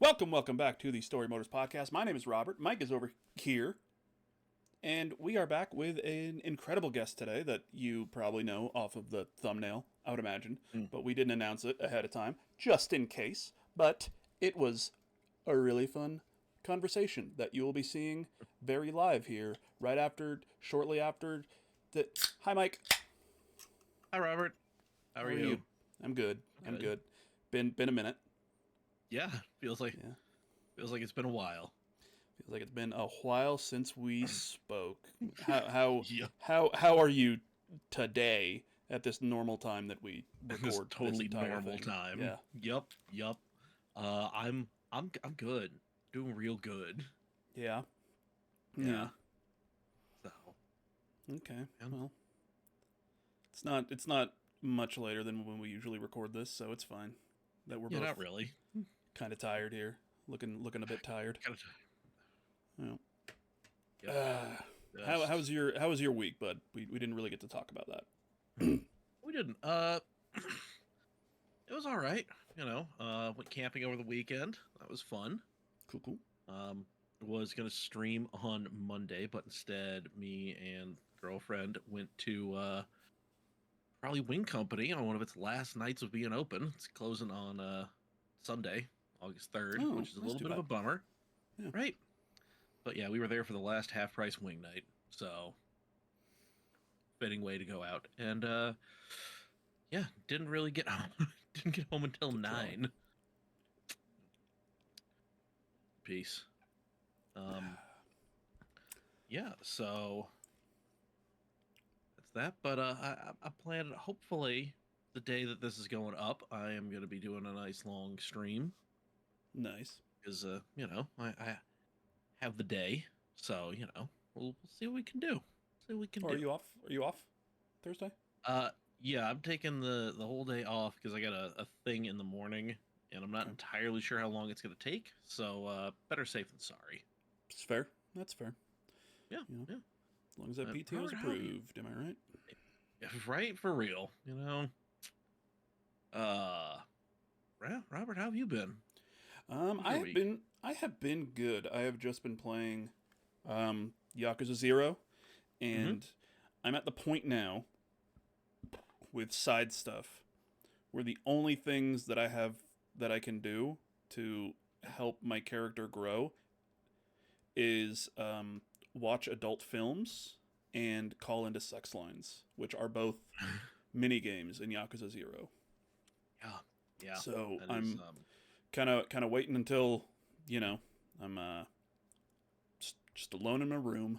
Welcome back to the Storymoders podcast. My name is Robert. Mike is over here. And we are back with an incredible guest today that you probably know off of the thumbnail, I would imagine. But we didn't announce it ahead of time, just in case. But it was a really fun conversation that you will be seeing very live here, shortly after the... Hi, Mike. Hi, Robert. How are you? I'm good. I'm good. Been a minute. Yeah, feels like it's been a while. Feels like it's been a while since we spoke. How Yeah. how are you today at this normal time that we record? This totally this entire normal thing? time. Yeah. Yup. I'm good. Doing real good. Yeah. Yeah. So. Okay. Yeah. Well, it's not much later than when we usually record this, so it's fine. That we're both not really. kind of tired here, looking a bit tired. Kind of tired. Yeah. Yep. How was your week, bud? We didn't really get to talk about that. We didn't. It was all right. Went camping over the weekend. That was fun. Cool. Was gonna stream on Monday, but instead, me and girlfriend went to probably Wing Company on one of its last nights of being open. It's closing on Sunday, August 3rd, which is a little bit of a bummer. Yeah. Right? But yeah, we were there for the last half-price wing night, so fitting way to go out. And yeah, didn't really get home. Didn't get home until 9. Peace. Yeah, so that's that. But I plan, hopefully, the day that this is going up, I am going to be doing a nice long stream. Nice. Because, I have the day. So, we'll see what we can do. Are you off Thursday? Yeah, I'm taking the whole day off because I got a thing in the morning, and I'm not entirely sure how long it's going to take. So, better safe than sorry. It's fair. That's fair. Yeah, yeah. As long as that PTO is approved, am I right? Yeah, right, for real. Robert, how have you been? I have been good. I have just been playing Yakuza 0, and I'm at the point now with side stuff where the only things that I have that I can do to help my character grow is watch adult films and call into sex lines, which are both mini games in Yakuza 0. Yeah. So I'm kind of waiting until I'm just alone in my room.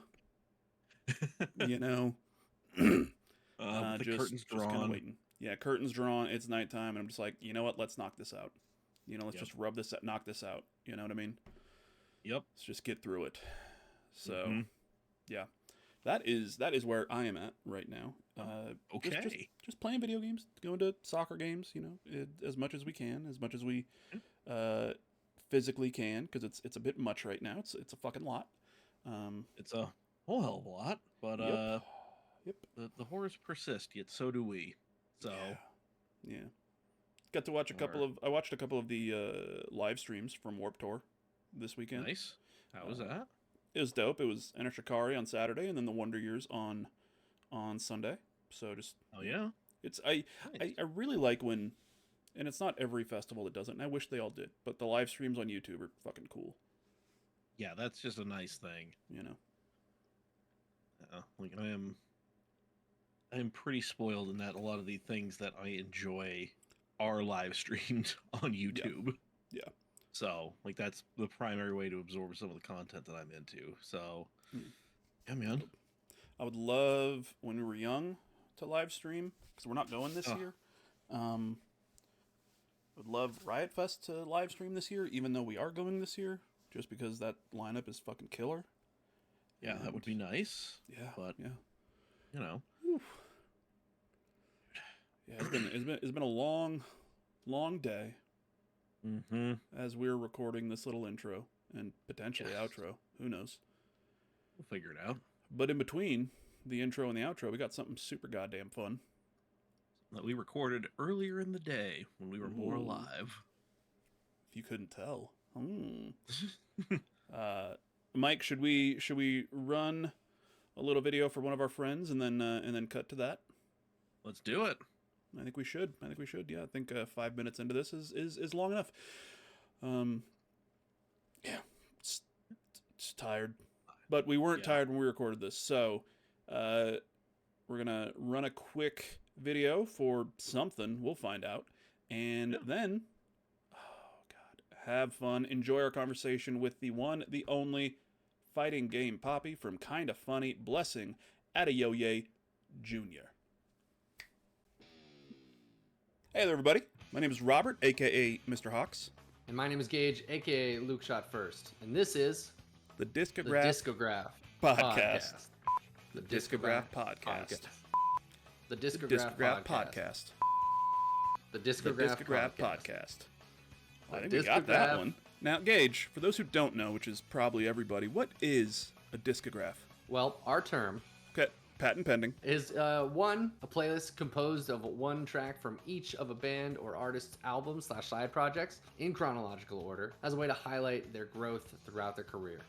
The curtains drawn. Just kind of waiting. Yeah, curtains drawn. It's nighttime, and I'm just like, you know what? Let's knock this out. Let's just knock this out. You know what I mean? Yep. Let's just get through it. So, yeah, that is where I am at right now. Okay. Just playing video games, going to soccer games. As much as we can, as much as we physically can, because it's a bit much right now. It's a fucking lot. It's a whole hell of a lot, but yep. The horrors persist. Yet so do we. So yeah. Got to watch I watched a couple of the live streams from Warped Tour this weekend. Nice. How was that? It was dope. It was Enter Shikari on Saturday, and then the Wonder Years on Sunday. So just it's I really like when, and it's not every festival that does it, and I wish they all did, but the live streams on YouTube are fucking cool. Yeah, that's just a nice thing. Like I am pretty spoiled in that a lot of the things that I enjoy are live streamed on YouTube. Yeah. So, like, that's the primary way to absorb some of the content that I'm into. So, yeah, man. I would love, when we were young, to live stream, because we're not going this year. Would love Riot Fest to live stream this year, even though we are going this year, just because that lineup is fucking killer. Yeah, that would be nice. Yeah, but yeah. Oof. Yeah, it's been a long day. Mm-hmm. As we're recording this little intro, and potentially outro. Who knows? We'll figure it out. But in between the intro and the outro, we got something super goddamn fun that we recorded earlier in the day when we were more alive. If you couldn't tell. Mike, should we run a little video for one of our friends and then cut to that? Let's do it. I think we should. Yeah, I think 5 minutes into this is long enough. Yeah, it's tired, but we weren't tired when we recorded this. So, we're gonna run a quick video for something. We'll find out, and then, oh god, have fun. Enjoy our conversation with the one, the only Fighting Game Papi from Kinda Funny, blessing ADEOYE JR. Hey there, everybody. My name is Robert, a.k.a. Mr. Hawks. And my name is Gage, a.k.a. Luke Shot First. And this is... The Discograph Podcast. The Discograph Podcast. The Discograph Podcast. The Discograph Podcast. I think we got that one. Now, Gage, for those who don't know, which is probably everybody, what is a discograph? Well, our term... Okay, patent pending. Is a playlist composed of one track from each of a band or artist's albums / side projects in chronological order as a way to highlight their growth throughout their career.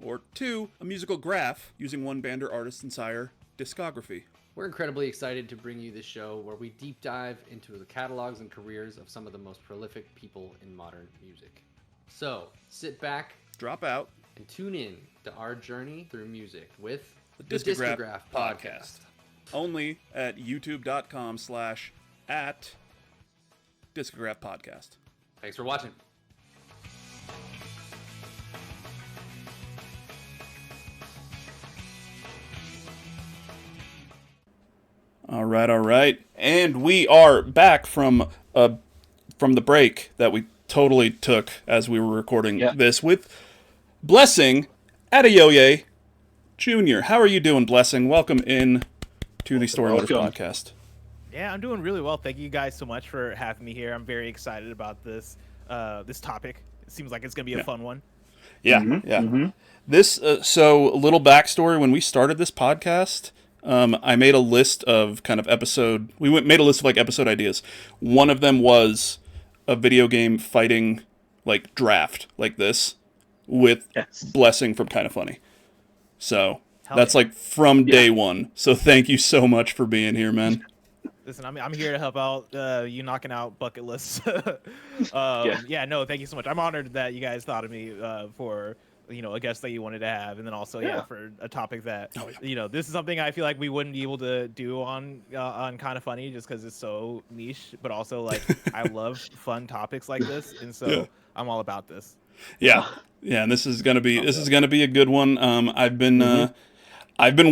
Or 2, a musical graph using one band or artist's entire discography. We're incredibly excited to bring you this show where we deep dive into the catalogs and careers of some of the most prolific people in modern music. So, sit back, drop out, and tune in to our journey through music with the Discograph Podcast. Only at youtube.com/@Discograph Podcast. Thanks for watching. All right. And we are back from the break that we totally took as we were recording this with Blessing ADEOYE JR. How are you doing, Blessing? Welcome in to the Storymoders podcast. Yeah, I'm doing really well. Thank you guys so much for having me here. I'm very excited about this topic. It seems like it's going to be a fun one. Yeah, Mm-hmm. This, so a little backstory. When we started this podcast, I made a list of made a list of like episode ideas. One of them was a video game fighting like draft like this with Blessing from Kinda Funny. So that's like from day one. So thank you so much for being here, man. Listen, I'm here to help out you knocking out bucket lists. Thank you so much. I'm honored that you guys thought of me for a guest that you wanted to have, and then also for a topic that this is something I feel like we wouldn't be able to do on Kinda Funny just because it's so niche, but also like I love fun topics like this, and so I'm all about this. And this is gonna be a good one. I've been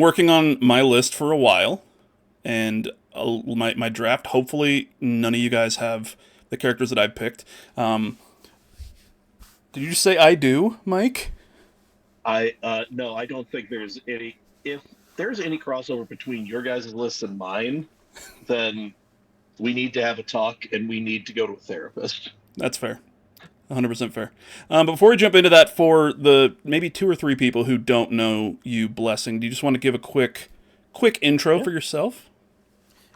working on my list for a while, and my draft. Hopefully, none of you guys have the characters that I've picked. Did you just say I do, Mike? No, I don't think there's any. If there's any crossover between your guys' list and mine, then we need to have a talk and we need to go to a therapist. That's fair. 100% fair. Before we jump into that, for the maybe 2 or 3 people who don't know you, Blessing, do you just want to give a quick intro for yourself?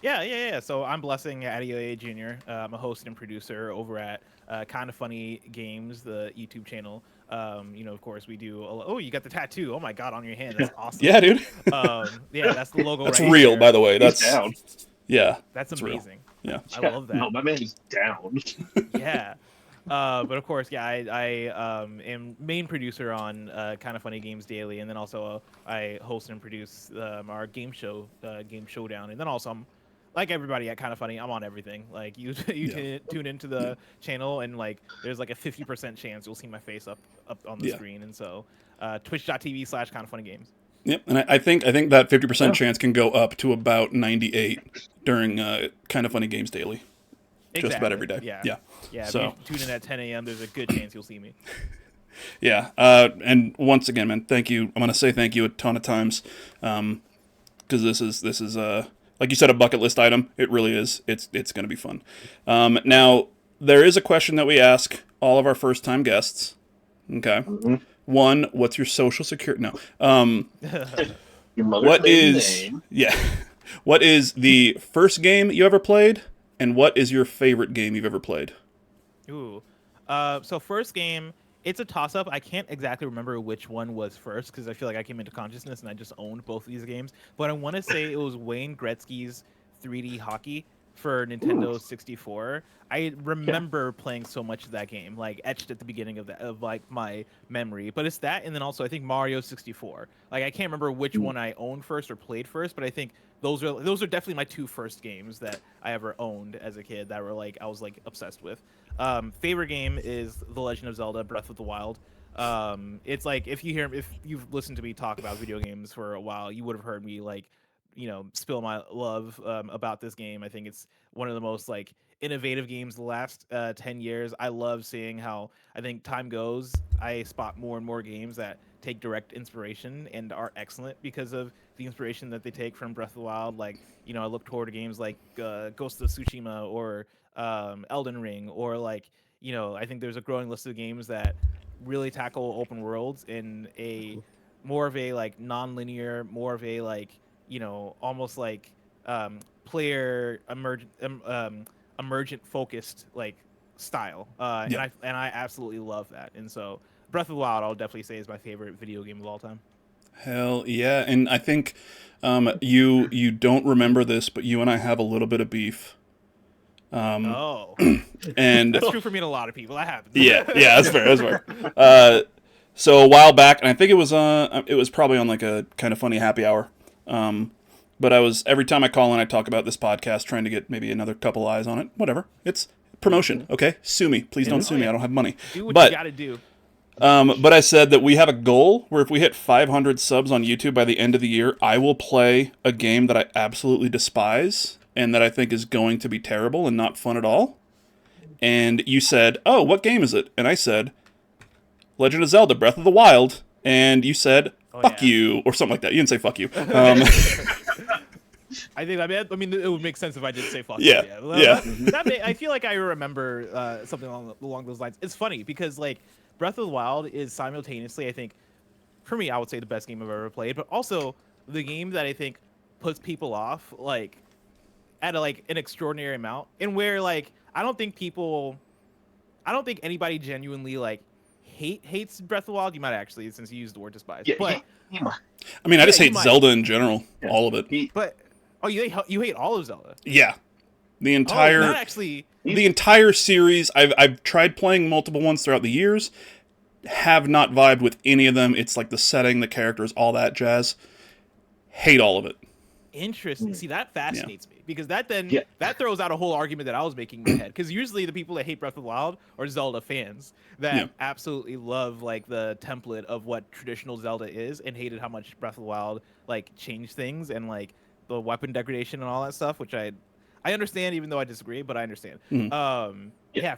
Yeah. So I'm Blessing ADEOYE Jr. I'm a host and producer over at Kinda Funny Games, the YouTube channel. Of course, we do. You got the tattoo! Oh my god, on your hand, that's awesome. Yeah, dude. That's the logo. That's right real, there. by the way. That's down. Yeah, that's amazing. Real. I love that. No, my man is down. Yeah. But of course, I am main producer on Kinda Funny Games Daily, and then also I host and produce our game show, Game Showdown, and then also I'm like everybody at Kinda Funny, I'm on everything. Like you tune into the channel, and like there's like a 50% chance you'll see my face up on the screen, and so twitch.tv/KindaFunnyGames. Yep, and I think that 50% chance can go up to about 98 during Kinda Funny Games Daily. Exactly. Just about every day. Yeah. So if you tune in at 10 a.m., there's a good chance you'll see me. Yeah. And once again, man, thank you. I'm gonna say thank you a ton of times, because this is like you said, a bucket list item. It really is. It's gonna be fun. Now there is a question that we ask all of our first time guests. Okay. Mm-hmm. 1, what's your social security? No. Your mother's What maiden is name. yeah? What is the first game you ever played, and what is your favorite game you've ever played? Ooh. So first game, it's a toss-up. I can't exactly remember which one was first because I feel like I came into consciousness and I just owned both of these games. But I want to say it was Wayne Gretzky's 3D Hockey for Nintendo 64. I remember playing so much of that game, like etched at the beginning of like my memory. But it's that, and then also I think Mario 64. Like I can't remember which one I owned first or played first, but I think those are definitely my 2 first games that I ever owned as a kid that were like I was like obsessed with. Favorite game is The Legend of Zelda: Breath of the Wild. It's like if you've listened to me talk about video games for a while, you would have heard me like, spill my love about this game. I think it's one of the most like innovative games the last 10 years. I love seeing how I think time goes. I spot more and more games that take direct inspiration and are excellent because of the inspiration that they take from Breath of the Wild. Like, I look toward to games like Ghost of Tsushima or Elden Ring, or like, I think there's a growing list of games that really tackle open worlds in a more of a like non-linear, more of a like, almost like player emergent focused like style. And I absolutely love that. And so Breath of the Wild, I'll definitely say, is my favorite video game of all time. Hell yeah! And I think you don't remember this, but you and I have a little bit of beef. Oh, And that's true for me and a lot of people. That happens. yeah, that's fair. That's fair. So a while back, and I think it was probably on like a Kind of Funny happy hour. But every time I call in, I talk about this podcast, trying to get maybe another couple eyes on it. Whatever, it's promotion. Okay, sue me, please. Don't sue me. I don't have money. Do what you gotta do. But I said that we have a goal where if we hit 500 subs on YouTube by the end of the year, I will play a game that I absolutely despise and that I think is going to be terrible and not fun at all. And you said, "Oh, what game is it?" And I said, "Legend of Zelda: Breath of the Wild." And you said, "Fuck you," or something like that. You didn't say "fuck you." I mean, it would make sense if I did say "fuck yeah, you." Yeah. I feel like I remember something along those lines. It's funny because like Breath of the Wild is simultaneously, I think, for me, I would say the best game I've ever played, but also the game that I think puts people off like at an extraordinary amount, and where like I don't think anybody genuinely like hates Breath of the Wild. You might actually, since you used the word despise. Yeah, but I mean, I just hate Zelda in general, all of it. But you hate all of Zelda? Yeah, the entire the entire series. I've tried playing multiple ones throughout the years. Have not vibed with any of them. It's like the setting, the characters, all that jazz. Hate all of it. Interesting. See, that fascinates me because that throws out a whole argument that I was making in my head. Because usually the people that hate Breath of the Wild are Zelda fans that absolutely love like the template of what traditional Zelda is and hated how much Breath of the Wild like changed things and like the weapon degradation and all that stuff, which I understand, even though I disagree, but I understand. Mm-hmm.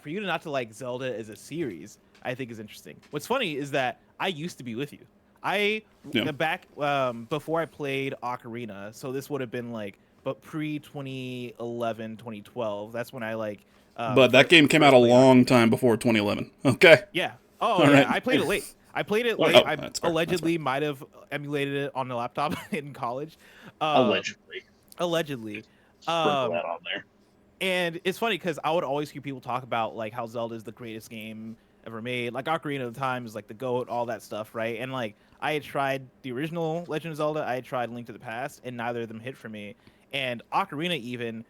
For you to not to like Zelda as a series, I think is interesting. What's funny is that I used to be with you. Back before I played Ocarina, so this would have been like pre 2011, 2012. That's when I like. But that game came out a long time before 2011. Okay. Yeah. Oh, yeah. Right. I played it late. I allegedly might have emulated it on the laptop in college. Allegedly. Sprinkle that on there. And it's funny because I would always hear people talk about like how Zelda is the greatest game ever made. Like Ocarina of Time is like the GOAT, all that stuff, right? And like I had tried the original Legend of Zelda, I had tried Link to the Past, and neither of them hit for me. And Ocarina even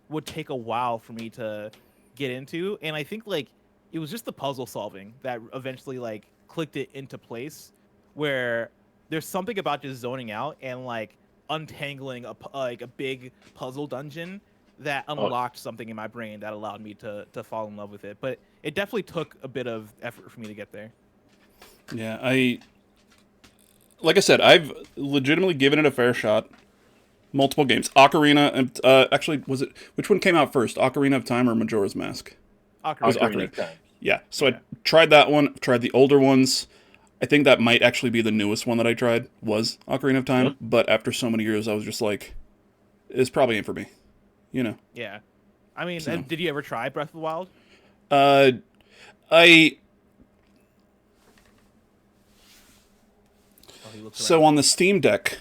would take a while for me to get into, and I think like it was just the puzzle solving that eventually like clicked it into place, where there's something about just zoning out and like untangling a big puzzle dungeon that unlocked something in my brain that allowed me to fall in love with it. But it definitely took a bit of effort for me to get there. Yeah, like I said, I've legitimately given it a fair shot. Multiple games. Ocarina, and actually, which one came out first? Ocarina of Time or Majora's Mask? Ocarina of Time. Yeah, so I tried that one, tried the older ones. I think that might actually be the newest one that I tried, was Ocarina of Time. But after so many years, I was just like, it's probably ain't for me. Yeah. I mean, did you ever try Breath of the Wild? looked So around. on the Steam Deck,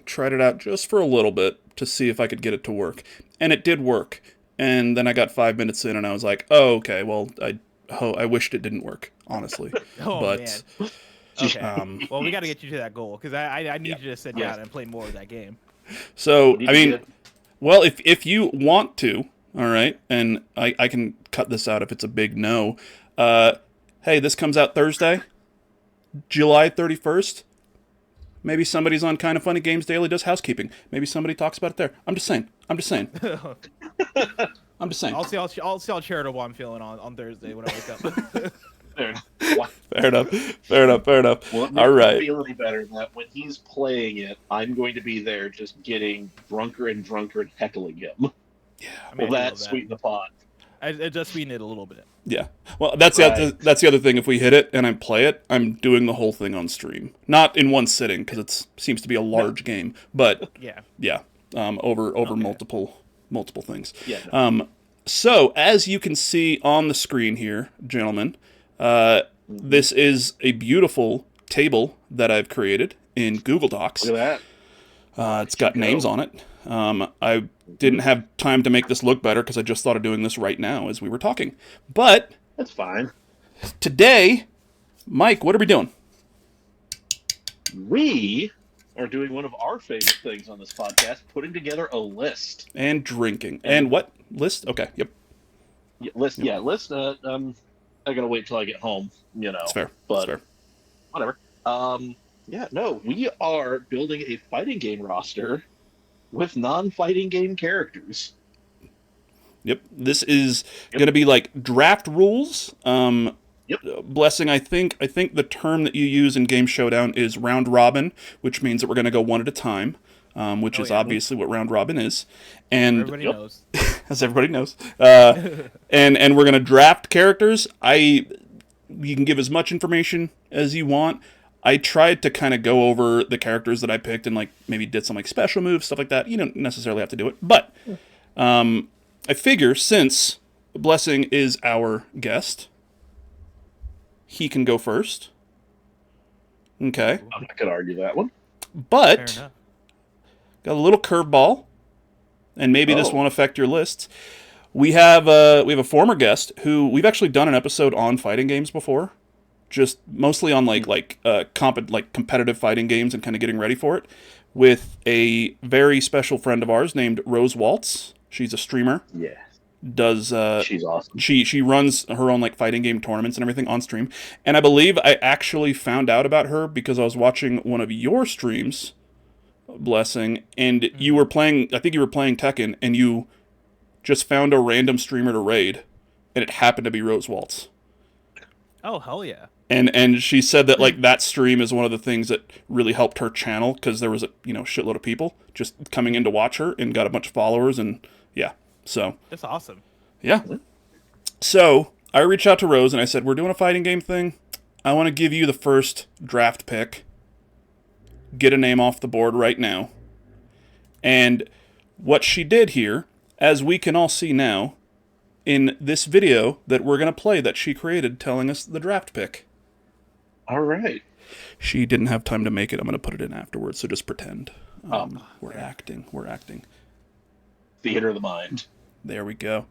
tried it out just for a little bit to see if I could get it to work, and it did work. And then I got 5 minutes in, and I was like, "Oh, okay. Well, I wished it didn't work, honestly." Oh but man. Okay. um, Well, we got to get you to that goal because I need Yeah. you to sit Yes. down and play more of that game. so Need I to mean, get- well, if you want to, all right, and I can cut this out if it's a big no. Hey, this comes out Thursday, July 31st. Maybe somebody's on Kinda Funny Games Daily does housekeeping. Maybe somebody talks about it there. I'm just saying. I'm just saying. I'll see how charitable I'm feeling on Thursday when I wake up. Fair enough. Fair enough. Well, it All makes me right. feel any better that when he's playing it, I'm going to be there just getting drunker and drunker and heckling him. Yeah. I mean, Will I do that love sweeten the pot? It does sweeten it a little bit. Yeah. Well, that's Right. that's the other thing. If we hit it and I play it, I'm doing the whole thing on stream, not in one sitting because it seems to be a large game. But Yeah. yeah, over Okay. multiple things. Yeah. No. So as you can see on the screen here, gentlemen, this is a beautiful table that I've created in Google Docs. Look at that. It's got names on it. I didn't have time to make this look better because I just thought of doing this right now as we were talking. But That's fine. today, Mike, what are we doing? We are doing one of our favorite things on this podcast, putting together a list. And drinking. And what? List? Okay, yep. List. I gotta wait till I get home. That's fair. But That's fair. whatever. We are building a fighting game roster with non-fighting game characters. Yep. This is going to be like draft rules. Blessing, I think the term that you use in Game Showdown is round robin, which means that we're going to go one at a time, which is obviously what round robin is. And Everybody knows. as everybody knows. And we're going to draft characters. You can give as much information as you want. I tried to kind of go over the characters that I picked and like maybe did some like special moves, stuff like that. You don't necessarily have to do it, but I figure since Blessing is our guest, he can go first. Okay, I'm not gonna argue that one. Fair but enough. got a little curveball, and maybe this Oh. won't affect your lists. We have a former guest who we've actually done an episode on fighting games before. Just mostly on competitive fighting games and kind of getting ready for it, with a very special friend of ours named Rose Waltz. She's a streamer. Yeah, Does she's awesome. she runs her own like fighting game tournaments and everything on stream. And I believe I actually found out about her because I was watching one of your streams, Blessing, and you were playing. I think you were playing Tekken, and you just found a random streamer to raid, and it happened to be Rose Waltz. Oh hell yeah. And she said that like that stream is one of the things that really helped her channel because there was a shitload of people just coming in to watch her and got a bunch of followers and yeah. So That's awesome. yeah. So I reached out to Rose and I said, we're doing a fighting game thing. I want to give you the first draft pick. Get a name off the board right now. And what she did here, as we can all see now, in this video that we're going to play that she created telling us the draft pick. All right. She didn't have time to make it. I'm going to put it in afterwards, so just pretend. We're acting. Theater of the mind. There we go.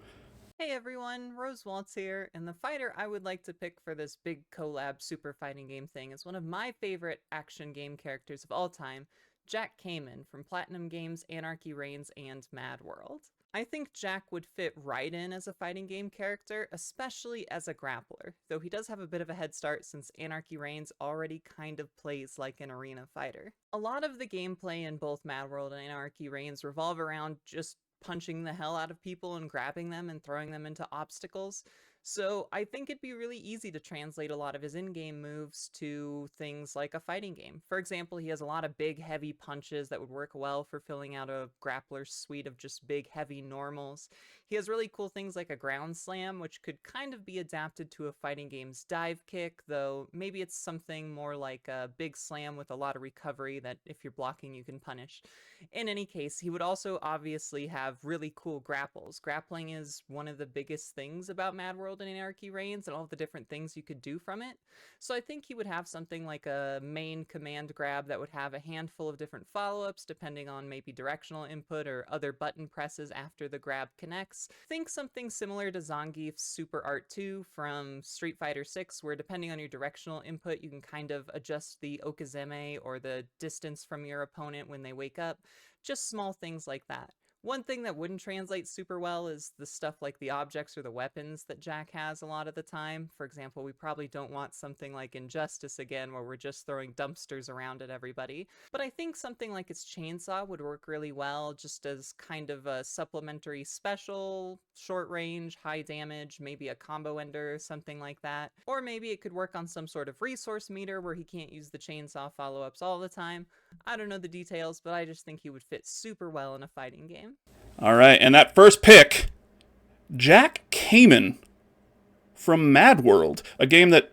Hey everyone, Rose Waltz here, and the fighter I would like to pick for this big collab super fighting game thing is one of my favorite action game characters of all time, Jack Kamen from Platinum Games, Anarchy Reigns, and Mad World. I think Jack would fit right in as a fighting game character, especially as a grappler, though he does have a bit of a head start since Anarchy Reigns already kind of plays like an arena fighter. A lot of the gameplay in both Mad World and Anarchy Reigns revolve around just punching the hell out of people and grabbing them and throwing them into obstacles, so I think it'd be really easy to translate a lot of his in-game moves to things like a fighting game. For example, he has a lot of big, heavy punches that would work well for filling out a grappler's suite of just big, heavy normals. He has really cool things like a ground slam, which could kind of be adapted to a fighting game's dive kick, though maybe it's something more like a big slam with a lot of recovery that if you're blocking you can punish. In any case, he would also obviously have really cool grapples. Grappling is one of the biggest things about Mad World and Anarchy Reigns and all the different things you could do from it. So I think he would have something like a main command grab that would have a handful of different follow-ups depending on maybe directional input or other button presses after the grab connects. Think something similar to Zangief's Super Art 2 from Street Fighter 6, where depending on your directional input you can kind of adjust the okazeme or the distance from your opponent when they wake up. Just small things like that. One thing that wouldn't translate super well is the stuff like the objects or the weapons that Jack has a lot of the time. For example, we probably don't want something like Injustice again where we're just throwing dumpsters around at everybody. But I think something like its chainsaw would work really well just as kind of a supplementary special, short range, high damage, maybe a combo ender, something like that. Or maybe it could work on some sort of resource meter where he can't use the chainsaw follow-ups all the time. I don't know the details, but I just think he would fit super well in a fighting game. All right, and that first pick, Jack Kamen from Mad World, a game that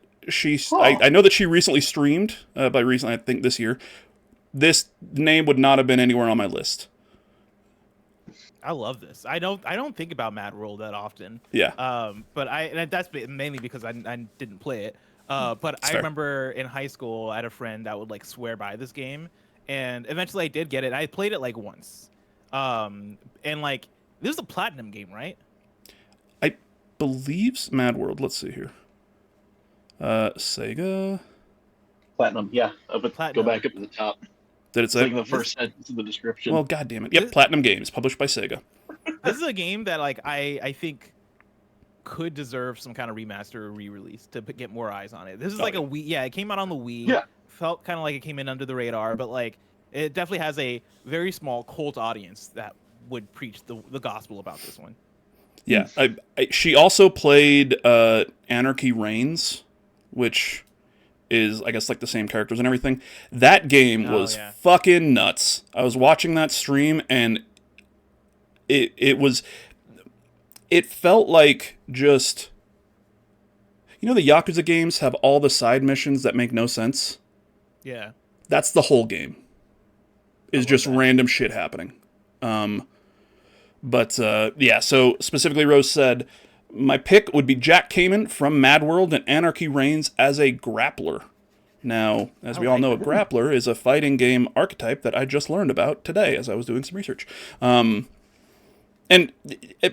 I know that she recently streamed, by recently I think this year. This name would not have been anywhere on my list. I love this. I don't think about Mad World that often. Yeah. But that's mainly because I didn't play it. But I remember in high school I had a friend that would like swear by this game, and eventually I did get it. I played it like once. And like this is a platinum game, right? I believe Mad World. Let's see here. Sega. Platinum, yeah. Platinum. Go back up to the top. Did it say? Like the first sentence of the description. Well, God damn it. Yep, Platinum Games, published by Sega. This is a game that like I think could deserve some kind of remaster or re-release to get more eyes on it. This is like a Wii. Yeah, it came out on the Wii. Yeah. Felt kind of like it came in under the radar, but like it definitely has a very small cult audience that would preach the gospel about this one. Yeah, she also played Anarchy Reigns, which is, I guess, like the same characters and everything. That game was fucking nuts. I was watching that stream, and it felt like just... You know the Yakuza games have all the side missions that make no sense? Yeah. That's the whole game. Is just random shit happening. Yeah, so specifically Rose said, my pick would be Jack Kamen from Mad World and Anarchy Reigns as a grappler. Now, as we all know, a grappler is a fighting game archetype that I just learned about today as I was doing some research. And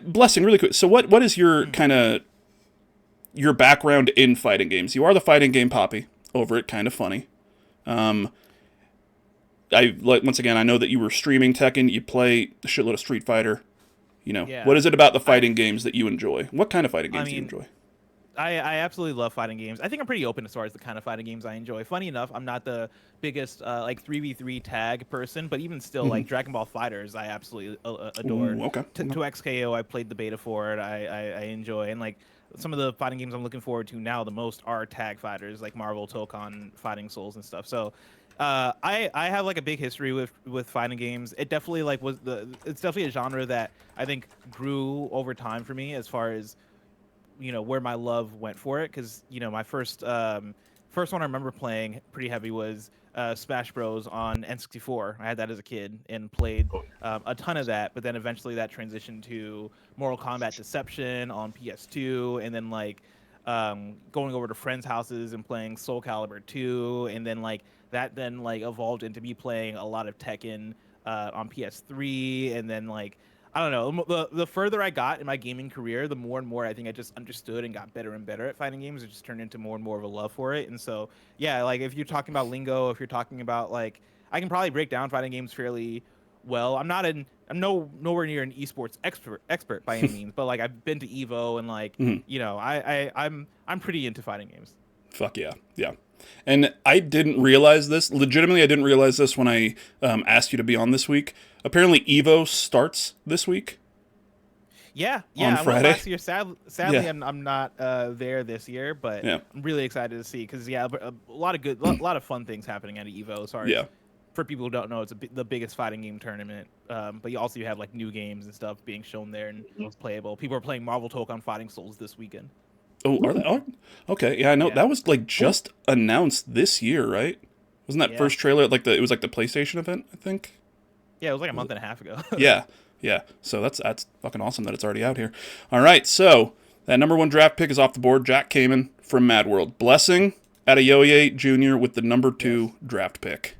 Blessing, really quick, so what is your kind of your background in fighting games? You are the Fighting Game Papi over at Kinda Funny. Once again, I know that you were streaming Tekken, you play a shitload of Street Fighter. You know, what is it about the fighting games that you enjoy? What kind of fighting games do you enjoy? I absolutely love fighting games. I think I'm pretty open as far as the kind of fighting games I enjoy. Funny enough, I'm not the biggest like 3v3 tag person, but even still, like Dragon Ball FighterZ, I absolutely adore. Ooh, okay. To XKO, I played the beta for it. I enjoy, and like some of the fighting games I'm looking forward to now the most are tag fighters, like Marvel, Tokon, Fighting Souls, and stuff. So I have like a big history with fighting games. It definitely like it's definitely a genre that I think grew over time for me as far as, you know, where my love went for it. Because, you know, my first one I remember playing pretty heavy was Smash Bros on N64. I had that as a kid and played a ton of that, but then eventually that transitioned to Mortal Kombat Deception on PS2, and then like going over to friends' houses and playing Soul Calibur 2, and then like that then like evolved into me playing a lot of Tekken on PS3, and then like I don't know, the further I got in my gaming career, the more and more I think I just understood and got better and better at fighting games. It just turned into more and more of a love for it. And so yeah, like if you're talking about lingo, if you're talking about like, I can probably break down fighting games fairly well. I'm nowhere near an esports expert by any means, but like I've been to Evo and like you know, I'm pretty into fighting games. Fuck yeah, yeah. And I didn't realize this. Legitimately, I didn't realize this when I asked you to be on this week. Apparently, Evo starts this week. Yeah, on I Friday. went last year. Sadly, Yeah. I'm not there this year, but Yeah. I'm really excited to see because a lot of fun things happening at Evo as far as for people who don't know, it's the biggest fighting game tournament. But you also have like new games and stuff being shown there and playable. People are playing Marvel Tokon Fighting Souls this weekend. Oh, are they? Oh, okay. Yeah, I know. Yeah. That was like just announced this year, right? Wasn't that first trailer like it was like the PlayStation event, I think? Yeah, it was like a month and a half ago. Yeah. So that's fucking awesome that it's already out here. All right, so that number 1 draft pick is off the board. Jack Kamen from Mad World. Blessing ADEOYE JR with the number 2 draft pick.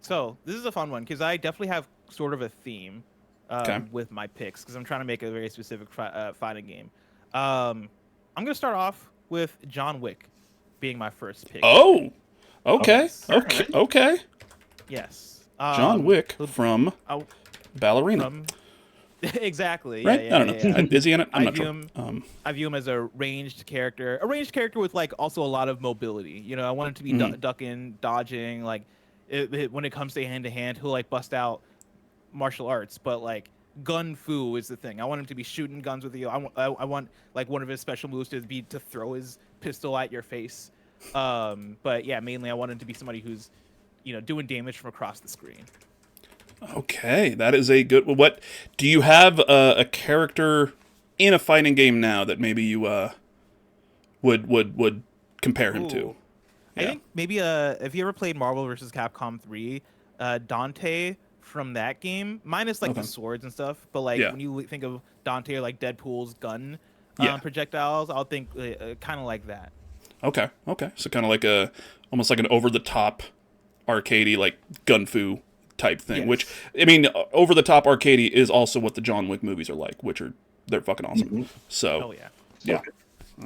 So this is a fun one because I definitely have sort of a theme with my picks because I'm trying to make a very specific fighting game. I'm gonna start off with John Wick being my first pick. Oh, okay, okay. Yes, John Wick from Ballerina. Exactly. Right? Yeah, I don't know. yeah. Is he in it? I'm I not view sure. him. I view him as a ranged character. A ranged character with like also a lot of mobility. You know, I want him to be ducking, dodging. Like, when it comes to hand, he'll like bust out martial arts. But like gun fu is the thing. I want him to be shooting guns with you. I want like one of his special moves to be to throw his pistol at your face. But yeah, mainly I want him to be somebody who's, you know, doing damage from across the screen. Okay, that is a good. What do you have a character in a fighting game now that maybe you would compare him to? I think maybe if you ever played Marvel vs. Capcom 3, Dante from that game, minus like the swords and stuff, but like when you think of Dante or like Deadpool's gun projectiles, I'll think kind of like that. Okay, so kind of like almost like an over the top arcadey like gun fu type thing, which I mean, over the top arcadey is also what the John Wick movies are like, they're fucking awesome. So, yeah.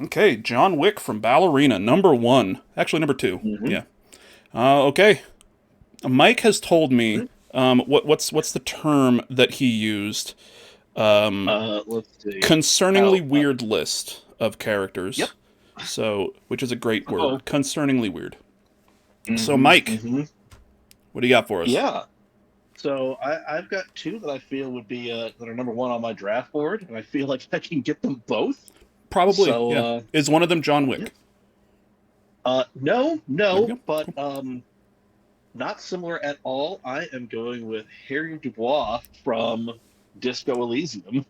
Okay, John Wick from Ballerina, number 1, actually number 2. Yeah. Okay. Mike has told me what's the term that he used? Let's see. Concerningly weird list of characters. Yep. So, which is a great word. Concerningly weird. So, Mike, what do you got for us? Yeah. So I've got 2 that I feel would be that are number 1 on my draft board, and I feel like I can get them both. Probably. So, yeah. Is one of them John Wick? No, but not similar at all. I am going with Harry Dubois from Disco Elysium.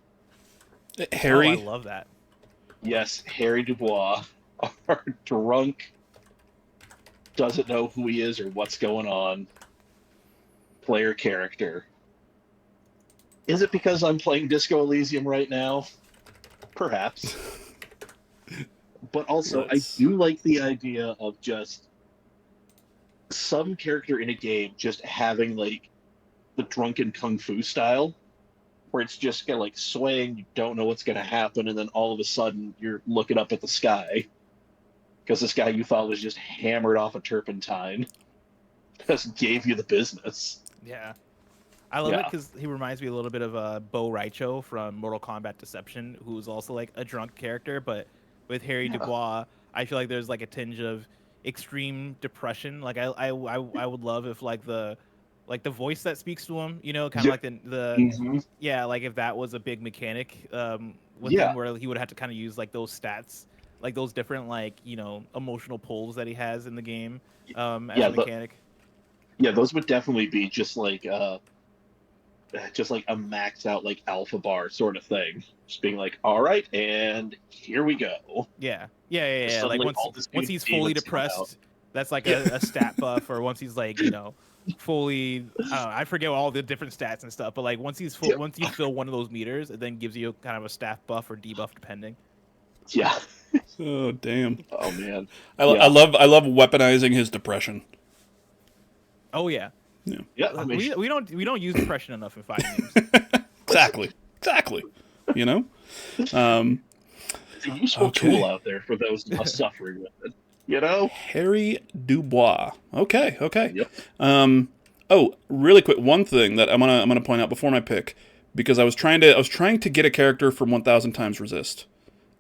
Harry? Oh, I love that. Yes, Harry Dubois, our drunk, doesn't know who he is or what's going on player character. Is it because I'm playing Disco Elysium right now? Perhaps. But also, I do like the idea of just some character in a game just having like the drunken kung fu style, where it's just kind of like swaying, you don't know what's going to happen, and then all of a sudden you're looking up at the sky because this guy you thought was just hammered off a turpentine just gave you the business. Yeah. I love it because he reminds me a little bit of Bo Raicho from Mortal Kombat Deception, who's also like a drunk character, but with Harry Dubois, I feel like there's like a tinge of extreme depression. Like I would love if like the voice that speaks to him, you know, kind of like the like if that was a big mechanic with him, where he would have to kind of use like those stats, like those different like, you know, emotional pulls that he has in the game as a mechanic. Those would definitely be just like a maxed out like alpha bar sort of thing. Just being like, all right, and here we go. Yeah. Like once he's fully depressed, that's like a stat buff, or once he's like, you know, fully, I forget all the different stats and stuff, but like once he's full, once you fill one of those meters, it then gives you kind of a staff buff or debuff depending. Yeah. Oh damn. Oh man. I love weaponizing his depression. Oh yeah. Yeah. I mean, we don't use depression enough in fighting games. Exactly. You know. It's a useful tool out there for those suffering with it. You know. Harry Dubois. Okay. Yep. Oh, really quick. One thing that I'm gonna point out before my pick, because I was trying to get a character from 1000 Times Resist.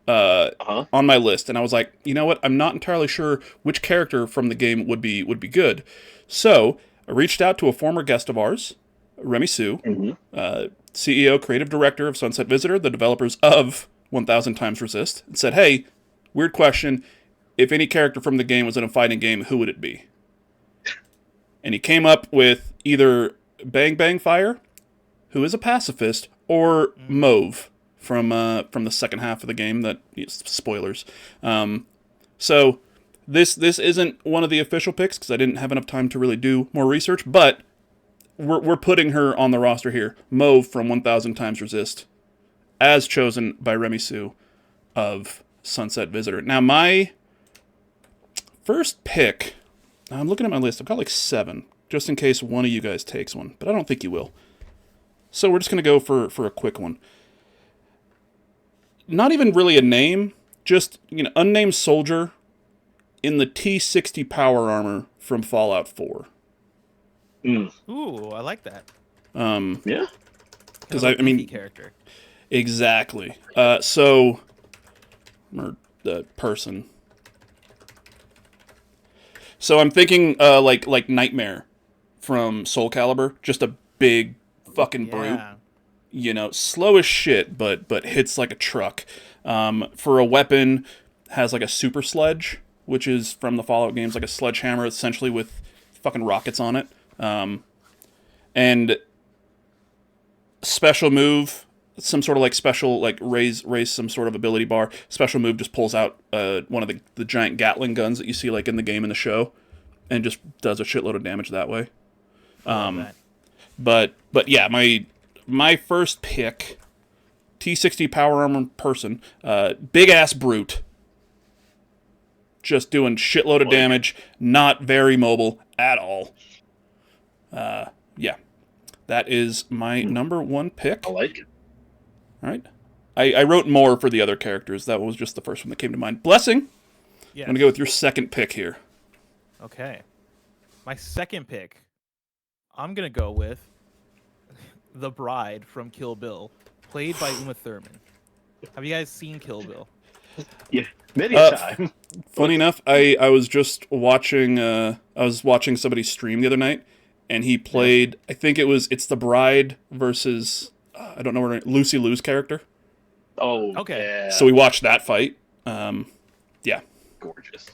On my list, and I was like, you know what? I'm not entirely sure which character from the game would be good. So I reached out to a former guest of ours, Remy Sue, CEO, creative director of Sunset Visitor, the developers of 1000 Times Resist, and said, hey, weird question. If any character from the game was in a fighting game, who would it be? And he came up with either Bang Bang Fire, who is a pacifist, or Mauve from the second half of the game. That spoilers. So this isn't one of the official picks because I didn't have enough time to really do more research, but we're putting her on the roster here. Mauve from 1000 Times Resist, as chosen by Remy Sue of Sunset Visitor. Now, my first pick, I'm looking at my list. I've got like 7, just in case one of you guys takes one, but I don't think you will. So we're just going to go for a quick one. Not even really a name, just unnamed soldier in the T-60 power armor from Fallout 4. Ooh, I like that. Yeah. Because I mean, character. Exactly. So, or the person. So I'm thinking like Nightmare from Soul Calibur, just a big fucking brute. Slow as shit, but hits like a truck. For a weapon, has like a super sledge, which is from the Fallout games, like a sledgehammer essentially with fucking rockets on it. And special move, some sort of like special, like raise some sort of ability bar. Special move just pulls out one of the giant Gatling guns that you see like in the game in the show, and just does a shitload of damage that way. But yeah, my first pick, T-60 power armor person, big ass brute, just doing shitload of damage, not very mobile at all. Yeah, that is my number 1 pick. I like it. All right. I wrote more for the other characters. That was just the first one that came to mind. Blessing, yes. I'm going to go with your second pick here. Okay. My second pick, I'm going to go with the bride from Kill Bill, played by Uma Thurman. Have you guys seen Kill Bill? Yeah, many a time. Funny enough, I was just watching somebody stream the other night, and he played, I think it's the bride versus, I don't know her name, Lucy Liu's character. Oh, okay. Yeah. So we watched that fight. Yeah. Gorgeous.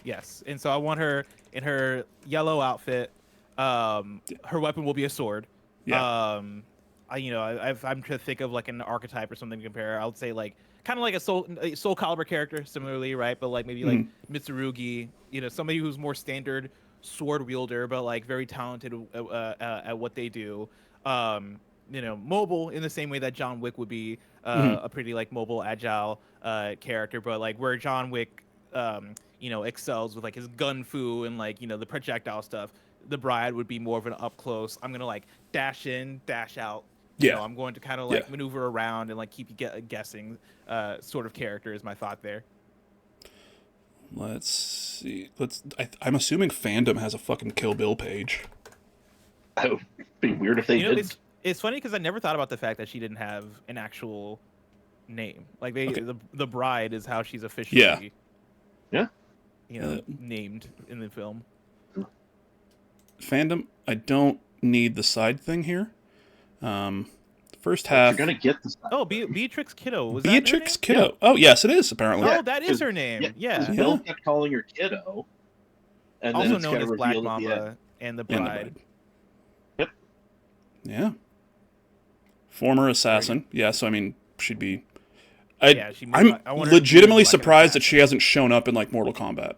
Yes, and so I want her in her yellow outfit. Her weapon will be a sword. Yeah. I'm trying to think of like an archetype or something to compare. I would say like kind of like a Soul Calibur character, similarly, right? But like maybe like Mitsurugi, somebody who's more standard sword wielder, but like very talented at what they do. Mobile in the same way that John Wick would be a pretty like mobile, agile character, but like where John Wick excels with like his gun fu and like the projectile stuff. The bride would be more of an up close. I'm gonna like dash in, dash out. I'm going to kind of like maneuver around and like keep you guessing. Sort of character is my thought there. Let's see. I'm assuming fandom has a fucking Kill Bill page. That would be weird if they did. It's funny because I never thought about the fact that she didn't have an actual name. Like the bride is how she's officially named in the film. Fandom, I don't need the side thing here. First half. You're gonna get this. Oh, Beatrix Kiddo. Was Beatrix that her name? Kiddo. Yeah. Oh, yes, it is apparently. Oh, that is her name. Yeah. Bill kept calling her Kiddo, and also then it's known as Black revealed at the end. Mamba and the Bride. Yep. Yeah. Former assassin. Yeah. So I mean, she'd be. I'm legitimately surprised that she hasn't shown up in like Mortal Kombat.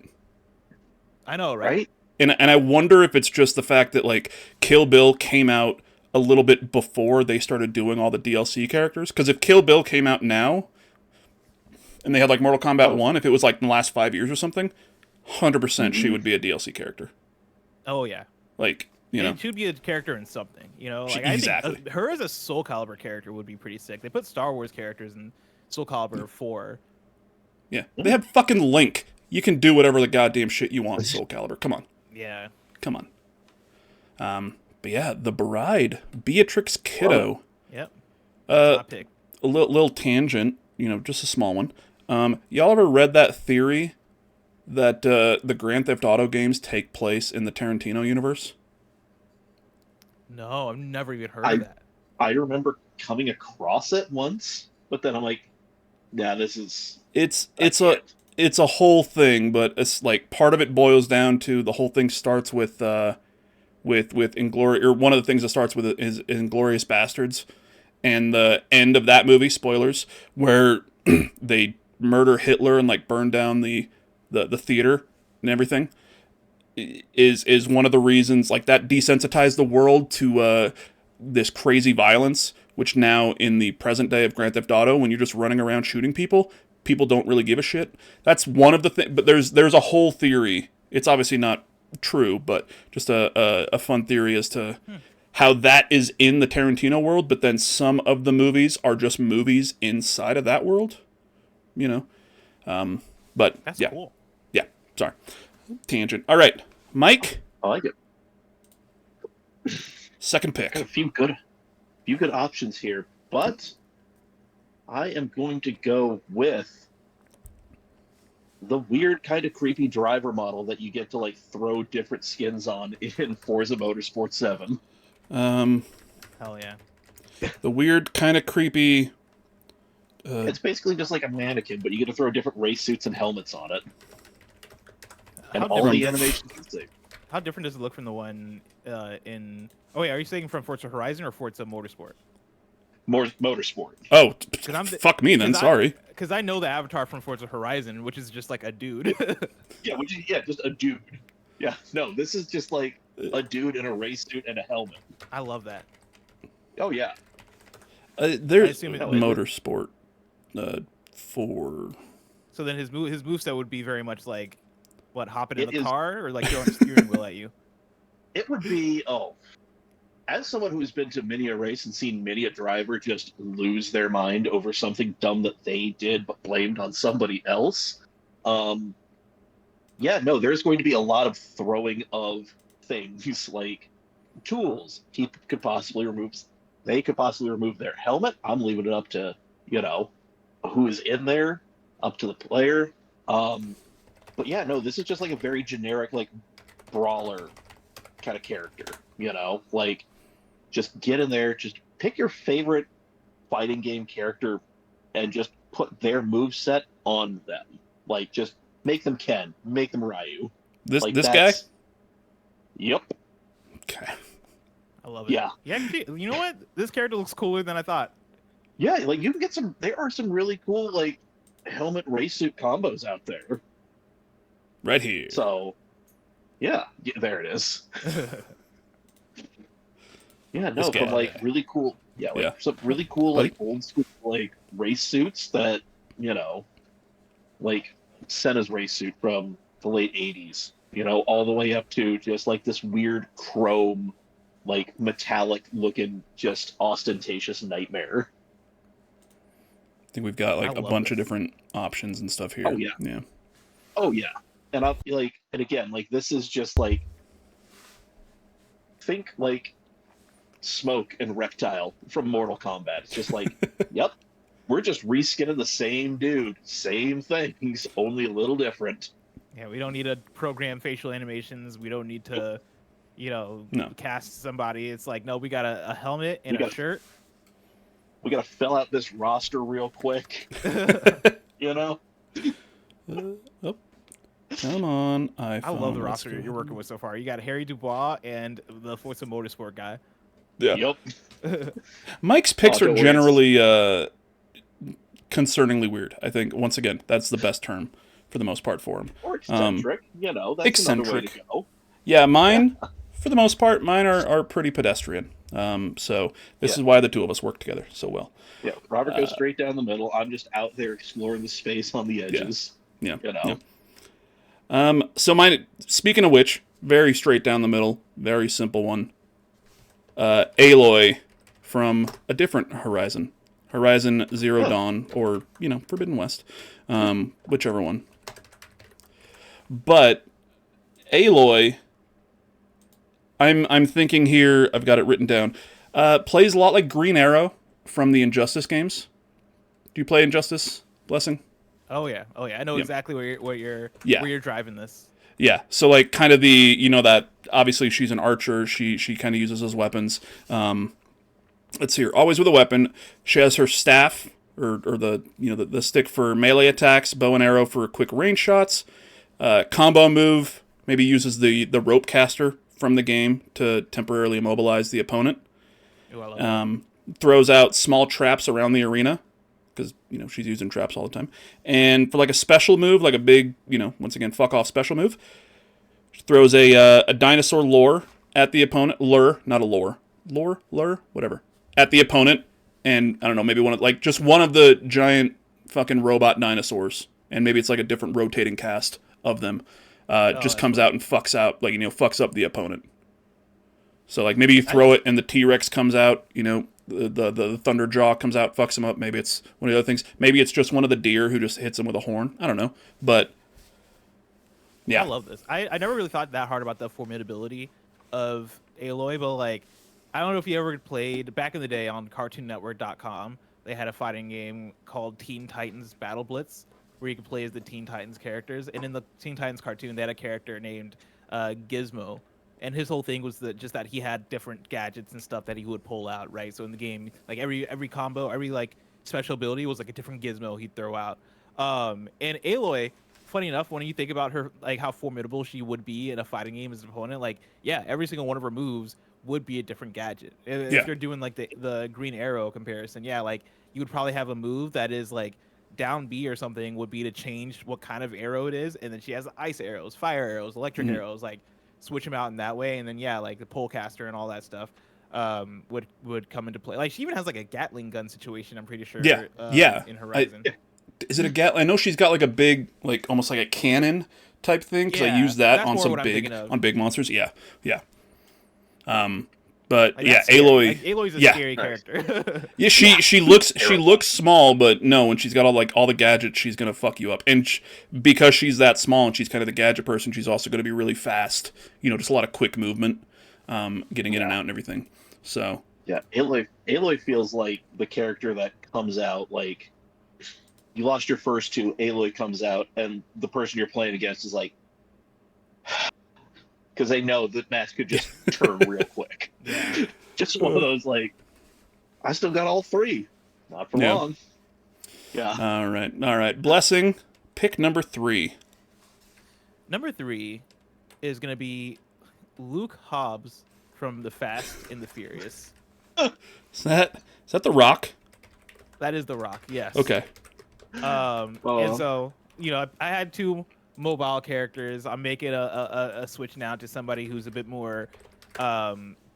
I know, right? And I wonder if it's just the fact that like Kill Bill came out a little bit before they started doing all the DLC characters. Because if Kill Bill came out now, and they had like Mortal Kombat 1, if it was like in the last 5 years or something, 100% she would be a DLC character. Oh yeah. Like she would be a character in something. Like exactly. I think her as a Soul Calibur character would be pretty sick. They put Star Wars characters in Soul Calibur 4. Yeah, they had fucking Link. You can do whatever the goddamn shit you want in Soul Calibur. Come on. Yeah. Come on. But yeah, the bride, Beatrix Kiddo. Yep. A little tangent, just a small one. Y'all ever read that theory that the Grand Theft Auto games take place in the Tarantino universe? No, I've never even heard of that. I remember coming across it once, but then I'm like, yeah, this is... It's a whole thing, but it's like part of it boils down to the whole thing starts with with Inglorious, or one of the things that starts with it is Inglorious Bastards, and the end of that movie, spoilers, where they murder Hitler and like burn down the theater and everything, is one of the reasons, like, that desensitized the world to this crazy violence, which now in the present day of Grand Theft Auto, when you're just running around shooting people don't really give a shit. That's one of the things, but there's a whole theory. It's obviously not true, but just a fun theory as to how that is in the Tarantino world, but then some of the movies are just movies inside of that world, you know? But That's yeah. cool. Yeah, sorry. Tangent. All right, Mike. I like it. Second pick. Got a few good options here, but I am going to go with the weird, kind of creepy driver model that you get to like throw different skins on in Forza Motorsport 7. Hell yeah. The weird, kind of creepy. It's basically just like a mannequin, but you get to throw different race suits and helmets on it, and How all the different- animations are the same. How different does it look from the one in? Oh wait, are you saying from Forza Horizon or Forza Motorsport? Motorsport. Oh, I'm fuck me then. 'cause Sorry. Because I know the avatar from Forza Horizon, which is just like a dude. Yeah, just a dude. Yeah, no, this is just like a dude in a race suit and a helmet. I love that. Oh yeah. There's assume it- Motorsport 4. So then his moveset would be very much like, what, hopping in It the is- car or like throwing a steering wheel at you? It would be, as someone who's been to many a race and seen many a driver just lose their mind over something dumb that they did but blamed on somebody else, yeah, no, there's going to be a lot of throwing of things like tools. They could possibly remove their helmet. I'm leaving it up to, who is in there, up to the player. But yeah, no, this is just like a very generic, like, brawler kind of character, like, just get in there, just pick your favorite fighting game character and just put their moveset on them. Like, just make them Ken, make them Ryu. This Like, guy? that's- Yep. Okay. I love it. Yeah. Yeah. You know what? This character looks cooler than I thought. Yeah, like, you can get there are some really cool, like, helmet race suit combos out there. Right here. So, yeah, there it is. Yeah, no, This from guy. like really cool, Yeah. some really cool, like, Like- old school, like, race suits that, like Senna's race suit from the late 80s, all the way up to just like this weird chrome, like, metallic looking, just ostentatious nightmare. I think we've got like I a love bunch of this. different options and stuff here. Oh, yeah. Yeah. Oh yeah, and I'll be like, and again, like, this is just like, think like Smoke and Reptile from Mortal Kombat. It's just like, yep, we're just reskinning the same dude, same things, only a little different. Yeah, we don't need to program facial animations. We don't need to, No. cast somebody. It's like, no, we got a helmet and We a got- shirt. We gotta fill out this roster real quick, you know? Oh. Come on, iPhone. I love the let's roster go. you're working with so far. You got Harry Dubois and the Forza Motorsport guy. Yeah. Yep. Mike's picks don't are worry, generally concerningly weird. I think, once again, that's the best term for the most part for him. Or eccentric, that's another way to eccentric. go. Yeah, mine, for the most part, are pretty pedestrian. So this is why the two of us work together so well. Yeah, Robert goes straight down the middle. I'm just out there exploring the space on the edges. Yeah. You know? Yeah. So mine, speaking of which, very straight down the middle, very simple one. Aloy from a different Horizon. Horizon Zero Dawn, or, Forbidden West. Whichever one. But Aloy, I'm thinking here, I've got it written down, plays a lot like Green Arrow from the Injustice games. Do you play Injustice, Blessing? Oh yeah. I know exactly where you're driving this. Yeah, so like kind of the, that obviously she's an archer, she kind of uses those weapons. Let's see here, always with a weapon. She has her staff, or the, the stick for melee attacks, bow and arrow for quick range shots. Combo move, maybe uses the rope caster from the game to temporarily immobilize the opponent. Ooh, I love that. Throws out small traps around the arena, because, you know, she's using traps all the time. And for like a special move, like a big, you know, once again, fuck off special move, she throws a dinosaur lure at the opponent. Not a lure. Lure? Whatever. At the opponent. And, I don't know, maybe just one of the giant fucking robot dinosaurs. And maybe it's like a different rotating cast of them. Just comes out and fucks up the opponent. So, like, maybe you throw it and the T-Rex comes out, you know, the Thunderjaw comes out, fucks him up. Maybe it's one of the other things. Maybe it's just one of the deer who just hits him with a horn. I don't know. But, yeah. I love this. I never really thought that hard about the formidability of Aloy, but, like, I don't know if you ever played, back in the day on CartoonNetwork.com, they had a fighting game called Teen Titans Battle Blitz, where you could play as the Teen Titans characters. And in the Teen Titans cartoon, they had a character named Gizmo. And his whole thing was that he had different gadgets and stuff that he would pull out, right? So in the game, like every combo, every like special ability was like a different gizmo he'd throw out. And Aloy, funny enough, when you think about her, like how formidable she would be in a fighting game as an opponent, like, yeah, every single one of her moves would be a different gadget. If you're doing like the Green Arrow comparison, yeah, like you would probably have a move that is like down B or something would be to change what kind of arrow it is, and then she has ice arrows, fire arrows, electric arrows, like switch them out in that way, and then yeah, like the polecaster and all that stuff would come into play. Like she even has like a Gatling gun situation, I'm pretty sure. In Horizon. Is it a Gatling? I know she's got like a big, like almost like a cannon type thing, because I use that on some big monsters. Yeah. But like, yeah, Aloy. Like, Aloy's a scary character. Yeah, she looks small, but no, when she's got all the gadgets, she's gonna fuck you up. And because she's that small and she's kind of the gadget person, she's also gonna be really fast. You know, just a lot of quick movement, getting in and out and everything. So yeah, Aloy feels like the character that comes out like you lost your first two. Aloy comes out, and the person you're playing against is like. Because they know that match could just turn real quick. Yeah. Just one of those, like, I still got all three. Not for long. Yeah. All right. Blessing, pick number 3. Number 3 is going to be Luke Hobbs from The Fast and the Furious. Is that The Rock? That is The Rock, yes. Okay. And so, you know, I had 2 mobile characters. I'm making a switch now to somebody who's a bit more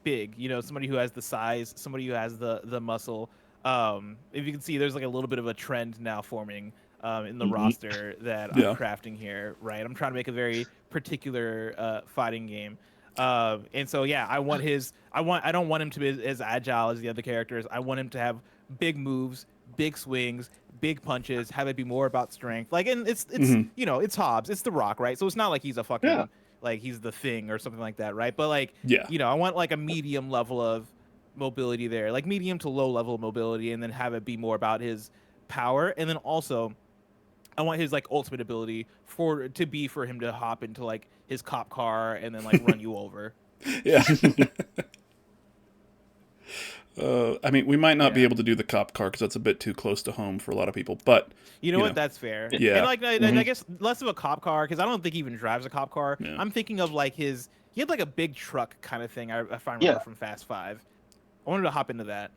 big, you know, somebody who has the size, somebody who has the muscle. If you can see, there's like a little bit of a trend now forming in the roster that I'm crafting here, right? I'm trying to make a very particular fighting game. And so yeah, I don't want him to be as agile as the other characters. I want him to have big moves, big swings, big punches, have it be more about strength. Like, and it's you know, it's Hobbs, it's The Rock, right? So it's not like he's a fucking like he's the Thing or something like that, right? But like, you know, I want like a medium level of mobility there, like medium to low level mobility, and then have it be more about his power. And then also I want his like ultimate ability for him to hop into like his cop car and then like run you over. Yeah. I mean, we might not be able to do the cop car because that's a bit too close to home for a lot of people. But you know what? That's fair. Yeah. And like, I guess less of a cop car because I don't think he even drives a cop car. Yeah. I'm thinking of like he had like a big truck kind of thing. If I remember from Fast 5. I wanted to hop into that.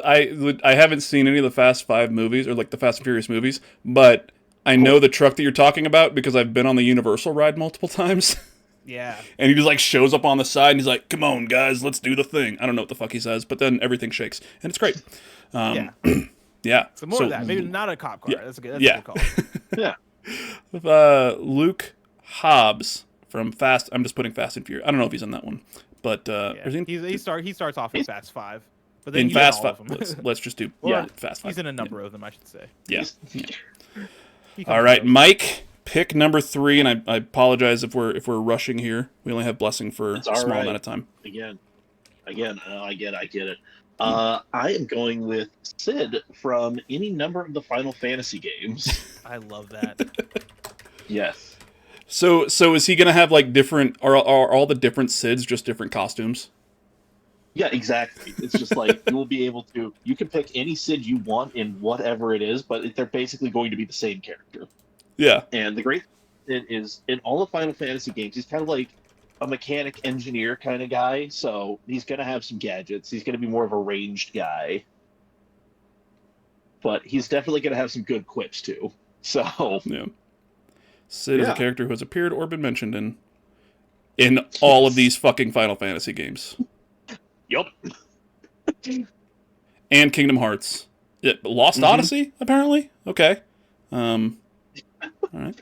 I haven't seen any of the Fast 5 movies or like the Fast and Furious movies, but I know the truck that you're talking about because I've been on the Universal ride multiple times. Yeah. And he just like shows up on the side and he's like, "Come on, guys, let's do the thing." I don't know what the fuck he says, but then everything shakes and it's great. Yeah. So more of that. Maybe not a cop car. That's a good call. Yeah. Luke Hobbs from Fast. I'm just putting Fast and Furious. I don't know if he's in that one, but he starts off in Fast 5. But then in Fast 5, let's just do Fast 5. He's in a number of them, I should say. Yeah. All right, Mike. Pick number 3, and I apologize if we're rushing here. We only have Blessing for a small amount of time. Again, I get it. I am going with Sid from any number of the Final Fantasy games. I love that. Yes. So is he gonna have like different? Are all the different Sids just different costumes? Yeah, exactly. It's just like you will be able to. You can pick any Sid you want in whatever it is, but they're basically going to be the same character. Yeah. And the great thing is, in all the Final Fantasy games, he's kind of like a mechanic engineer kind of guy, so he's going to have some gadgets. He's going to be more of a ranged guy, but he's definitely going to have some good quips too. So yeah, Sid is a character who has appeared or been mentioned in all of these fucking Final Fantasy games. Yup. And Kingdom Hearts. Lost Odyssey, apparently? Okay. All right.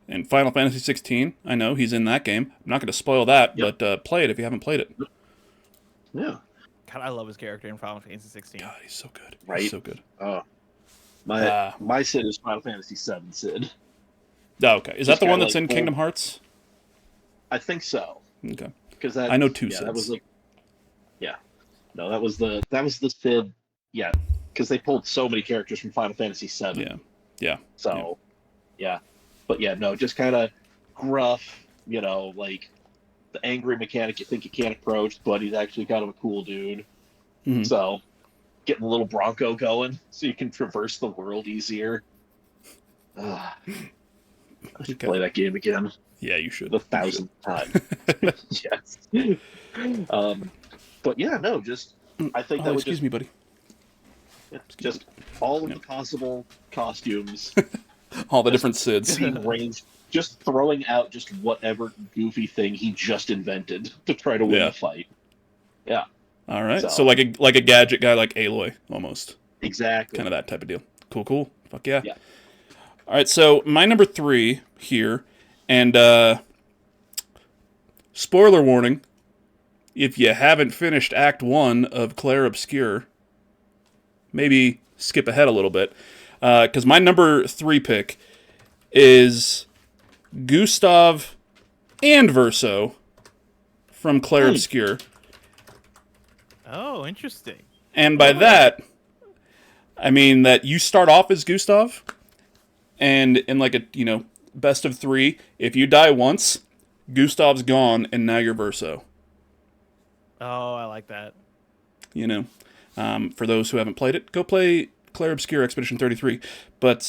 And Final Fantasy 16, I know he's in that game. I'm not going to spoil that, but play it if you haven't played it. Yeah. God, I love his character in Final Fantasy 16. God, he's so good. Right? He's so good. My Sid is Final Fantasy 7 Sid. Oh, okay. Is that the one that's in Kingdom Hearts? I think so. Okay. Because I know two Sids. That was no, that was the Sid. Yeah, because they pulled so many characters from Final Fantasy 7. Yeah. So, yeah. But yeah, no, just kind of gruff, like the angry mechanic you think you can't approach, but he's actually kind of a cool dude. Mm-hmm. So, getting a little Bronco going so you can traverse the world easier. I should play that game again. Yeah, you should. The 1,000th time. Yes. But yeah, no, just I think that would excuse me, buddy. Just all of the possible costumes. All the different Sids. Range, just throwing out just whatever goofy thing he just invented to try to win a fight. Yeah. All right. So like a gadget guy like Aloy, almost. Exactly. Kind of that type of deal. Cool. Fuck yeah. Yeah. All right. So my number 3 here, and spoiler warning, if you haven't finished Act 1 of Clair Obscur, maybe skip ahead a little bit. Because my number 3 pick is Gustav and Verso from Clair Obscur. Oh, interesting. And by that, I mean that you start off as Gustav, and in like a, best of 3, if you die once, Gustav's gone, and now you're Verso. Oh, I like that. For those who haven't played it, go play Clair Obscur Expedition 33. But,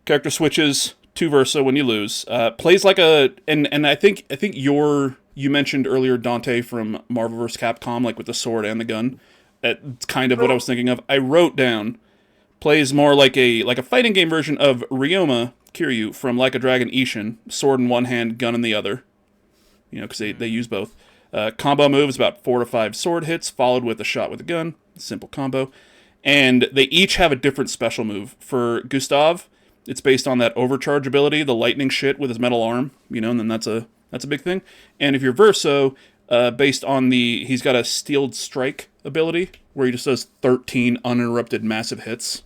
character switches to Verso when you lose. Plays like and I think you mentioned earlier Dante from Marvel vs. Capcom, like with the sword and the gun. That's kind of what I was thinking of. I wrote down, plays more like a fighting game version of Ryoma Kiryu from Like a Dragon Ishin, sword in one hand, gun in the other. Because they use both. Combo move is about 4 to 5 sword hits, followed with a shot with a gun. Simple combo. And they each have a different special move. For Gustav, it's based on that overcharge ability, the lightning shit with his metal arm, and then that's a big thing. And if you're Verso, based on he's got a steeled strike ability, where he just does 13 uninterrupted massive hits.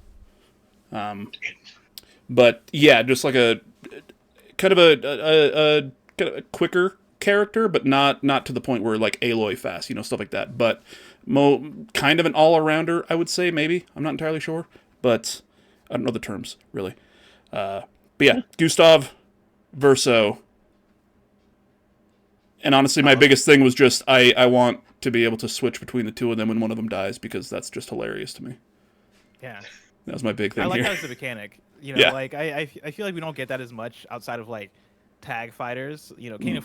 But yeah, just like a kind of a quicker character, but not to the point where like Aloy fast, stuff like that. But kind of an all-arounder, I would say, maybe. I'm not entirely sure, but I don't know the terms, really. But yeah, Gustav, Verso. And honestly, my biggest thing was just I want to be able to switch between the two of them when one of them dies, because that's just hilarious to me. Yeah. That was my big thing I like here. that as a mechanic. Like I feel like we don't get that as much outside of like tag fighters.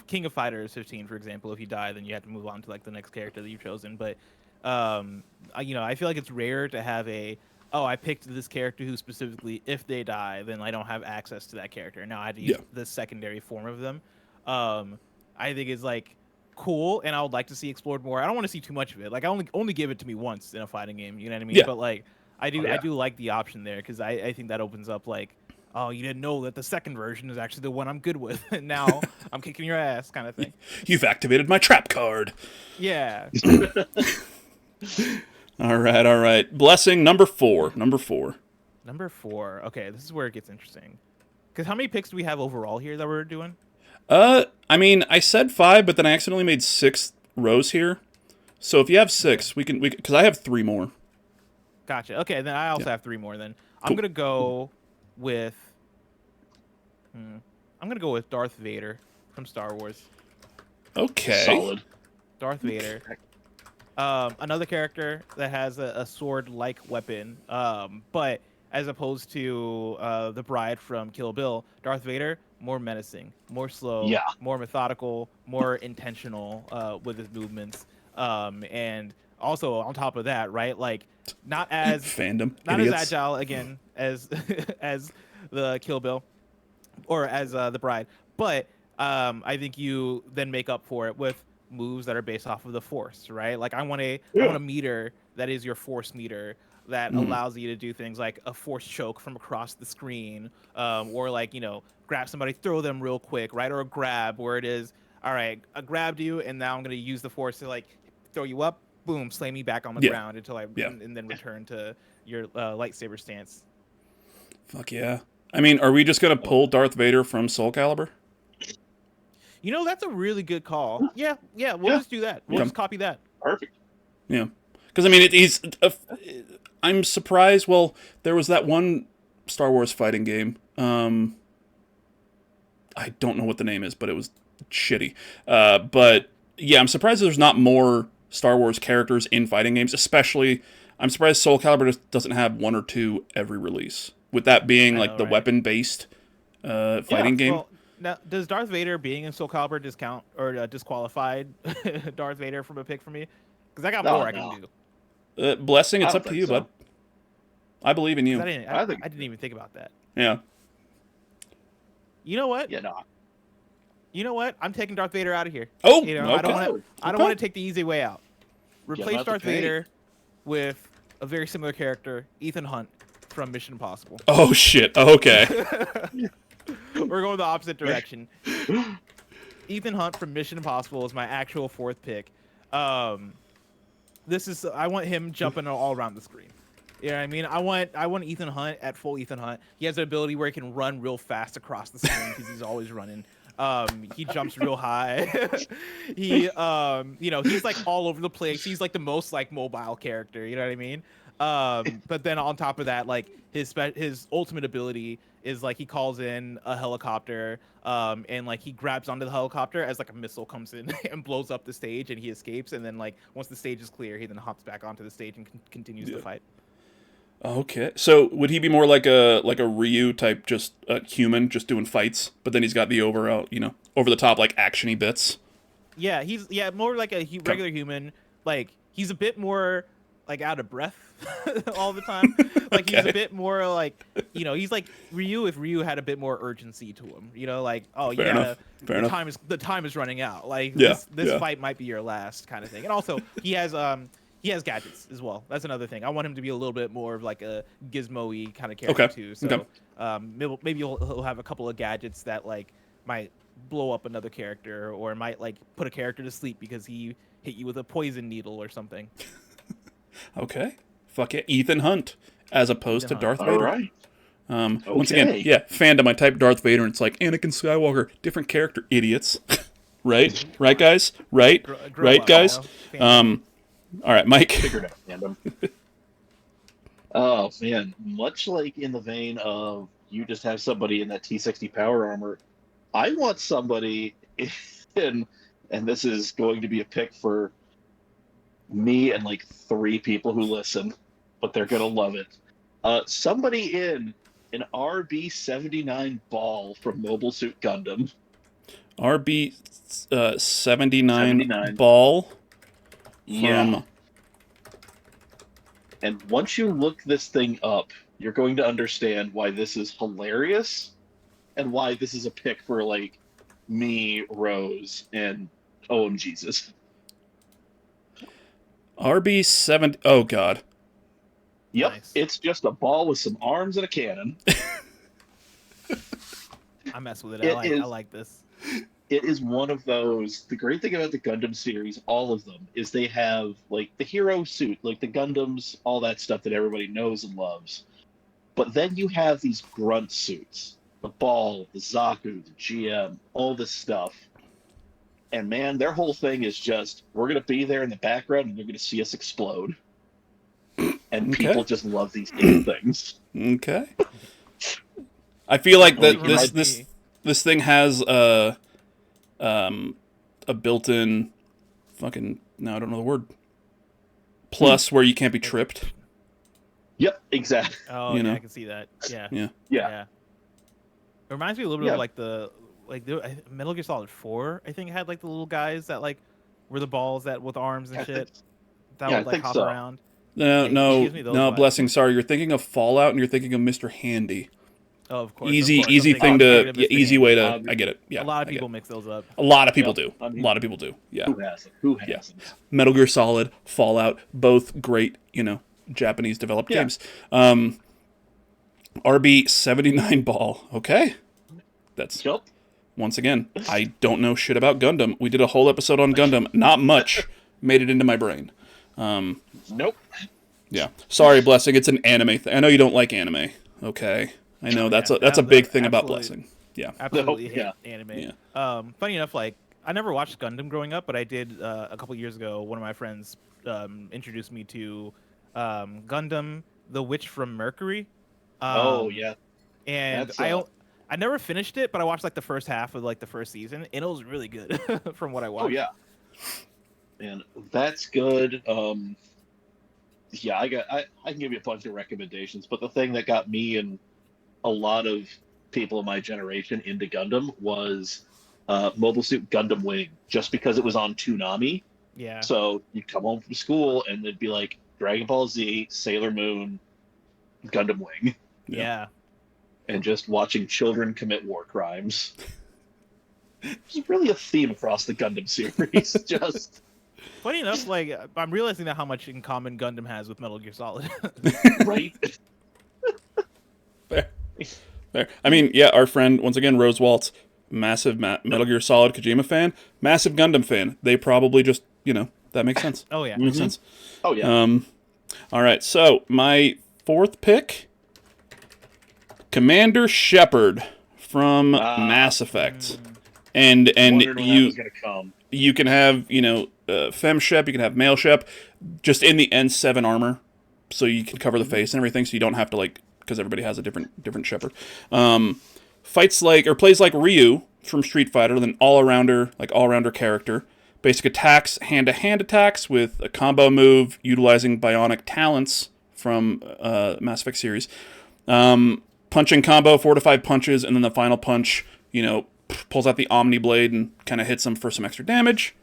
King of Fighters 15, for example. If you die, then you have to move on to like the next character that you've chosen. But I feel like it's rare to have I picked this character who specifically, if they die, then I don't have access to that character. Now I had to use the secondary form of them. I think it's like cool, and I would like to see explored more. I don't want to see too much of it. Like I only give it to me once in a fighting game. You know what I mean? Yeah. But like I do like the option there, because I think that opens up like, oh, you didn't know that the second version is actually the one I'm good with, and now I'm kicking your ass, kind of thing. You've activated my trap card. Yeah. All right. Blessing number 4. Number 4. Okay, this is where it gets interesting. Because how many picks do we have overall here that we're doing? I mean, I said 5, but then I accidentally made 6 rows here. So if you have 6, we can because I have 3 more. Gotcha. Okay, then I also have 3 more. Then I'm gonna go with. I'm gonna go with Darth Vader from Star Wars. Okay. Solid. Darth Vader. Another character that has a sword-like weapon, but as opposed to the bride from Kill Bill. Darth Vader, more menacing, more slow, Yeah. more methodical, more intentional with his movements. And also on top of that, right, like not as Fandom. not Idiots. as agile again as as the Kill Bill or as the bride, but I think you then make up for it with moves that are based off of the Force, right? Like I want a meter that is your Force meter that allows you to do things like a Force choke from across the screen, or like grab somebody, throw them real quick, right? Or a grab where it is, all right, I grabbed you, and now I'm gonna use the Force to like throw you up, boom, slam me back on the ground until and then return to your lightsaber stance. Fuck yeah. I mean, are we just gonna pull Darth Vader from Soul Calibur? That's a really good call. Yeah, we'll just do that. We'll just copy that. Perfect. Yeah, because I mean, I'm surprised. Well, there was that one Star Wars fighting game. I don't know what the name is, but it was shitty. But yeah, I'm surprised there's not more Star Wars characters in fighting games. Especially, I'm surprised Soul Calibur doesn't have 1 or 2 every release. With that being like the weapon-based fighting game. Well, now, does Darth Vader being in Soul Calibur discount or disqualified Darth Vader from a pick for me? Because I got more I can do. Blessing, it's up to you, bud. I believe in you. I didn't even think about that. Yeah. You know what? Yeah, no. You know what? I'm taking Darth Vader out of here. Oh, okay. I don't want to take the easy way out. Replace Darth Vader with a very similar character, Ethan Hunt from Mission Impossible. Oh shit. Okay. We're going the opposite direction. Ethan Hunt from Mission Impossible is my actual 4th pick. I want him jumping all around the screen. You know what I mean? I want Ethan Hunt at full Ethan Hunt. He has an ability where he can run real fast across the screen because he's always running. He jumps real high. He's like all over the place. He's like the most like mobile character. You know what I mean? But then on top of that, like his ultimate ability is like he calls in a helicopter, and like he grabs onto the helicopter as like a missile comes in and blows up the stage, and he escapes. And then like once the stage is clear, he then hops back onto the stage and continues the fight. Okay, so would he be more like a Ryu type, just a human, just doing fights, but then he's got the over the top like actiony bits? Yeah, he's more like a regular human. Like he's a bit more like out of breath all the time. Like he's a bit more like he's like Ryu if Ryu had a bit more urgency to him. Like the time is running out. Like this fight might be your last kind of thing. And also he has gadgets as well. That's another thing. I want him to be a little bit more of like a gizmo-y kind of character too. So maybe he'll have a couple of gadgets that like might blow up another character or might like put a character to sleep because he hit you with a poison needle or something. Okay. Fuck yeah. Ethan Hunt as opposed to Darth Vader. All right. Once again, fandom, I type Darth Vader and it's like Anakin Skywalker, different character, idiots. Right? Right, guys? Right? Right, guys? All right, Mike. Figured out fandom. Oh, man. Much like in the vein of you just have somebody in that T-60 power armor, I want somebody in, and this is going to be a pick for me and like 3 people who listen, but they're going to love it. Somebody in an RB-79 ball from Mobile Suit Gundam. RB-79 ball? Yeah. And once you look this thing up, you're going to understand why this is hilarious and why this is a pick for like me, Rose, and Jesus. RB-7. Oh god. Yep, Nice. It's just a ball with some arms and a cannon. I mess with it. I like this. It is one of those. The great thing about the Gundam series, all of them, is they have like the hero suit, like the Gundams, all that stuff that everybody knows and loves. But then you have these grunt suits, the Ball, the Zaku, the GM, all this stuff. And man, their whole thing is just, we're going to be there in the background and they're going to see us explode. And people just love these damn things. Okay. I feel like that this thing has a built-in fucking, no, I don't know the word, plus where you can't be tripped. Yep, exactly. Oh, You yeah, know? I can see that. Yeah. Yeah. Yeah. It reminds me a little bit Yeah. of Metal Gear Solid 4, I think, had like the little guys that like were the balls that with arms and I shit think- that yeah, would I like think hop so. around. No, It no, gives me those no. vibes. Blessing. Sorry, you're thinking of Fallout, and you're thinking of Mr. Handy. Oh, of course. Easy, of course. easy I'm thing thinking to, of yeah, Mr. easy Handy. way to. I get it. Yeah, A lot I of get people it. mix those up. A lot of people Yep, do. I mean- A lot of people do. Yeah. Who hasn't? Who Yeah. hasn't? Metal Gear Solid, Fallout, both great, Japanese developed Yeah. games. RB79 ball. Okay. That's Yep. once again, I don't know shit about Gundam. We did a whole episode on Gundam. Not much made it into my brain. Nope. Yeah. Sorry, Blessing. It's an anime thing. I know you don't like anime. Okay. I know that's a big thing about absolutely. Blessing. Yeah. Absolutely yeah. hate anime. Yeah. Funny enough, like I never watched Gundam growing up, but I did a couple years ago. One of my friends introduced me to Gundam: The Witch from Mercury. Oh yeah. And That's, I never finished it, but I watched like the first half of like the first season, and it was really good from what I watched. Oh yeah. And that's good. Yeah, I can give you a bunch of recommendations, but the thing that got me and a lot of people of my generation into Gundam was Mobile Suit Gundam Wing, just because it was on Toonami. Yeah. So you'd come home from school and it'd be like Dragon Ball Z, Sailor Moon, Gundam Wing, Yeah. and just watching children commit war crimes. It's really a theme across the Gundam series. Just Funny enough, like I'm realizing now how much in common Gundam has with Metal Gear Solid. right. Fair. I mean, yeah, our friend, once again, Rose Waltz, massive Metal Gear Solid Kojima fan, massive Gundam fan. They probably just, that makes sense. Oh yeah. Makes sense. Oh yeah. All right, so my fourth pick, Commander Shepard from Mass Effect. And Wondered when that you was gonna come. you can have, Fem Shep, you can have Male Shep, just in the N7 armor, so you can cover the face and everything, so you don't have to, because everybody has a different Shepard. Plays like Ryu from Street Fighter, an all-rounder character. Basic attacks, hand-to-hand attacks with a combo move utilizing bionic talents from Mass Effect series. Punching combo, 4 to 5 punches, and then the final punch, pulls out the Omni Blade and kind of hits him for some extra damage.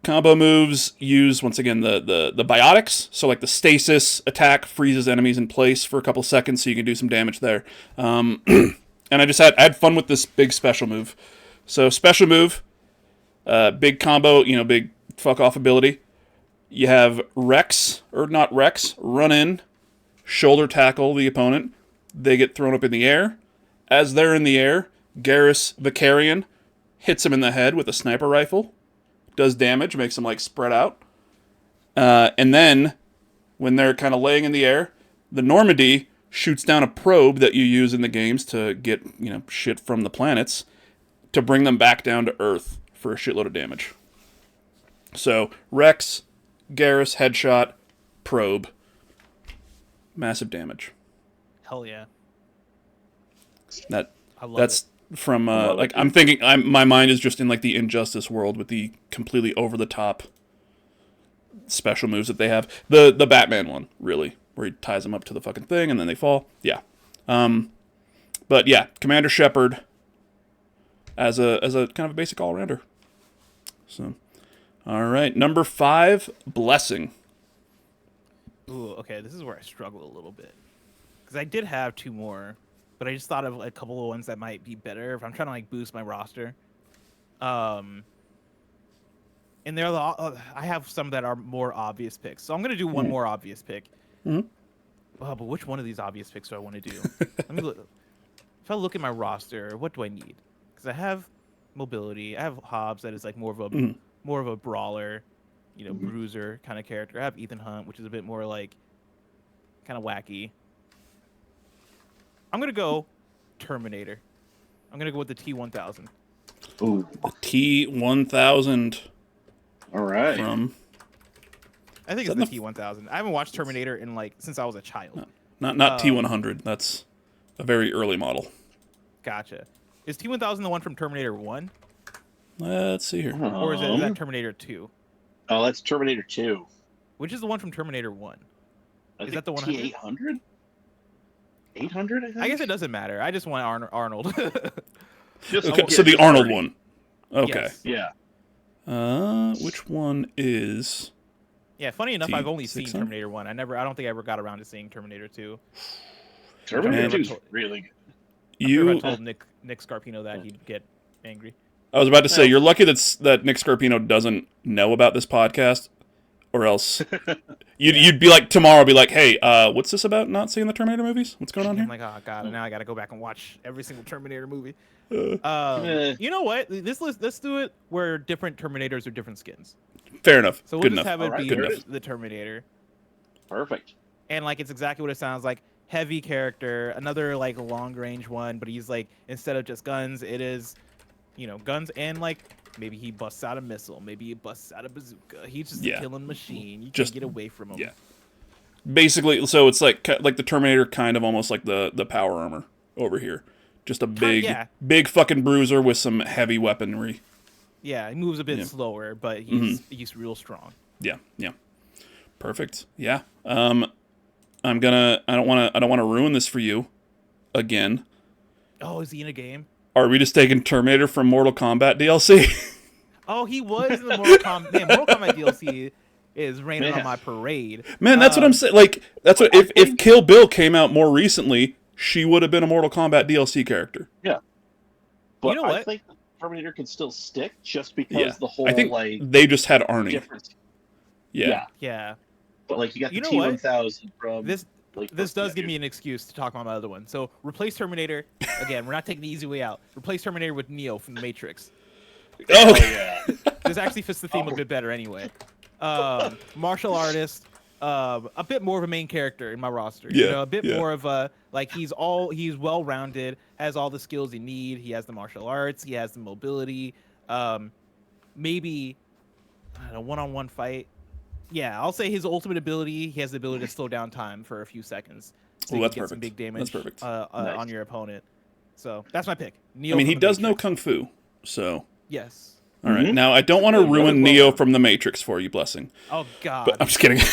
Combo moves use, once again, the biotics. So, like the stasis attack freezes enemies in place for a couple seconds, so you can do some damage there. And I had fun with this big special move. So, special move, big combo, big fuck off ability. You have run in, shoulder tackle the opponent. They get thrown up in the air. As they're in the air, Garrus Vicarian hits him in the head with a sniper rifle. Does damage, makes them spread out. And then, when they're kind of laying in the air, the Normandy shoots down a probe that you use in the games to get, shit from the planets to bring them back down to Earth for a shitload of damage. So, Rex, Garrus, headshot, probe. Massive damage. Hell yeah. That's from I'm thinking my mind is just in the Injustice world with the completely over the top special moves that they have. The Batman one, really, where he ties them up to the fucking thing and then they fall. Yeah. But yeah, Commander Shepard as a kind of a basic all-rounder. So all right, number 5, Blessing. Ooh, okay, this is where I struggle a little bit. Because I did have 2 more, but I just thought of a couple of ones that might be better if I'm trying to boost my roster. And I have some that are more obvious picks. So I'm gonna do one more obvious pick. Mm-hmm. But which one of these obvious picks do I want to do? Let me look. If I look at my roster, what do I need? Because I have mobility. I have Hobbs that is more of a brawler, bruiser kind of character. I have Ethan Hunt, which is a bit more kind of wacky. I'm gonna go Terminator. I'm gonna go with the T-1000. Ooh. T-1000. All right. I think it's the T-1000. I haven't watched Terminator in since I was a child. Not T-100. That's a very early model. Gotcha. Is T-1000 the one from Terminator 1? Let's see here. Or is that Terminator 2? Oh, that's Terminator 2. Which is the one from Terminator 1? Is that the 100? T800? 800, I think? I guess it doesn't matter. I just want Arnold. Okay, so the Arnold one. Okay. Yes. Yeah. Which one is? Yeah, funny enough, I've only seen T600? Terminator 1. I don't think I ever got around to seeing Terminator 2. Terminator Man. 2 is really good. I'm sure if You? I told Nick Scarpino that, he'd get angry. I was about to say, you're lucky that Nick Scarpino doesn't know about this podcast, or else you'd be like tomorrow, be like, hey, what's this about? Not seeing the Terminator movies? What's going on here? I'm like, oh god, now I gotta go back and watch every single Terminator movie. Eh. You know what? Let's do it where different Terminators are different skins. Fair enough. So we'll Good just enough. have it Alright, be good enough. the Terminator, Perfect. and like it's exactly what it sounds like. Heavy character, another like long range one, but he's like instead of just guns, it is, guns and like maybe he busts out a missile, maybe he busts out a bazooka. He's just a killing machine. You Just- can't get away from him. Yeah. Basically, so it's like the Terminator, kind of almost like the power armor over here. Just a big fucking bruiser with some heavy weaponry. Yeah, he moves a bit slower, but he's real strong. Yeah. Perfect. Yeah. I don't want to ruin this for you again. Oh, is he in a game? Are we just taking Terminator from Mortal Kombat DLC? Oh, he was in the Mortal Kombat. Man, Mortal Kombat DLC is raining on my parade. Man, that's what I'm saying. Like, that's what if Kill Bill came out more recently, she would have been a Mortal Kombat DLC character. Yeah. But You know what? I think Terminator can still stick just because the whole I think like they just had Arnie. difference. Yeah. Yeah. But like you got the You know what? T1000 from This like this does give me an excuse to talk about my other one. So replace Terminator. Again, we're not taking the easy way out. Replace Terminator with Neo from the Matrix. Oh, yeah. This actually fits the theme a bit better anyway. Martial artist, a bit more of a main character in my roster. Yeah, A bit yeah. more of a he's well-rounded, has all the skills you need. He has the martial arts, he has the mobility. Maybe I don't know, one-on-one fight. Yeah, I'll say his ultimate ability, he has the ability to slow down time for a few seconds. So Oh, you that's can get some perfect. big damage That's perfect. Nice. on your opponent. So that's my pick. Neo I mean, he from the does know Matrix. Kung Fu, so... Yes. All right. Mhm. Now, I don't want to Yeah, very ruin well Neo done. from the Matrix for you, Blessing. Oh God. But I'm just kidding. I'm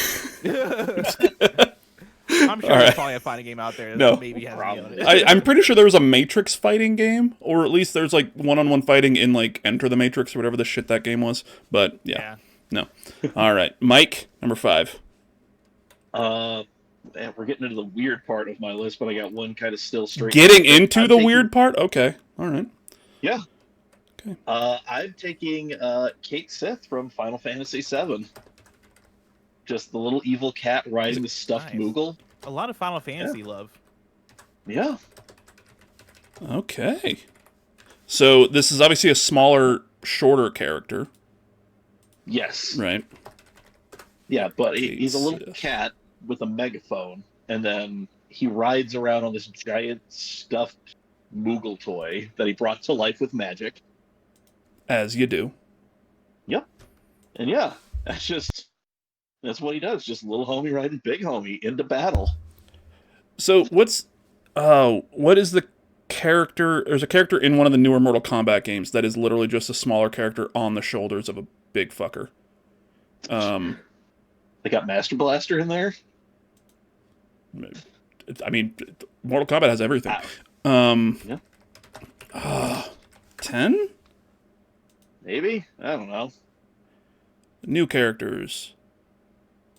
sure All there's right. probably a fighting game out there that No. maybe has Probably. Neo in it. I'm pretty sure there was a Matrix fighting game, or at least there's like one-on-one fighting in like Enter the Matrix or whatever the shit that game was. But yeah. No. All right. Mike, number 5. Man, we're getting into the weird part of my list, but I got one kind of still straight. Getting into I'm the taking- weird part? Okay. All right. Yeah. Okay. I'm taking Kate Sith from Final Fantasy VII. Just the little evil cat riding the stuffed Nice. Moogle. A lot of Final Fantasy love. Yeah. Okay. So this is obviously a smaller, shorter character, Yes. right? Yeah, but Kate he's a little Sith. cat with a megaphone, and then he rides around on this giant stuffed Moogle toy that he brought to life with magic. As you do. And yeah, that's what he does. Just little homie riding big homie into battle. So what is the character? There's a character in one of the newer Mortal Kombat games that is literally just a smaller character on the shoulders of a big fucker. They got Master Blaster in there. I mean, Mortal Kombat has everything. Yeah. 10 Maybe? I don't know. new characters.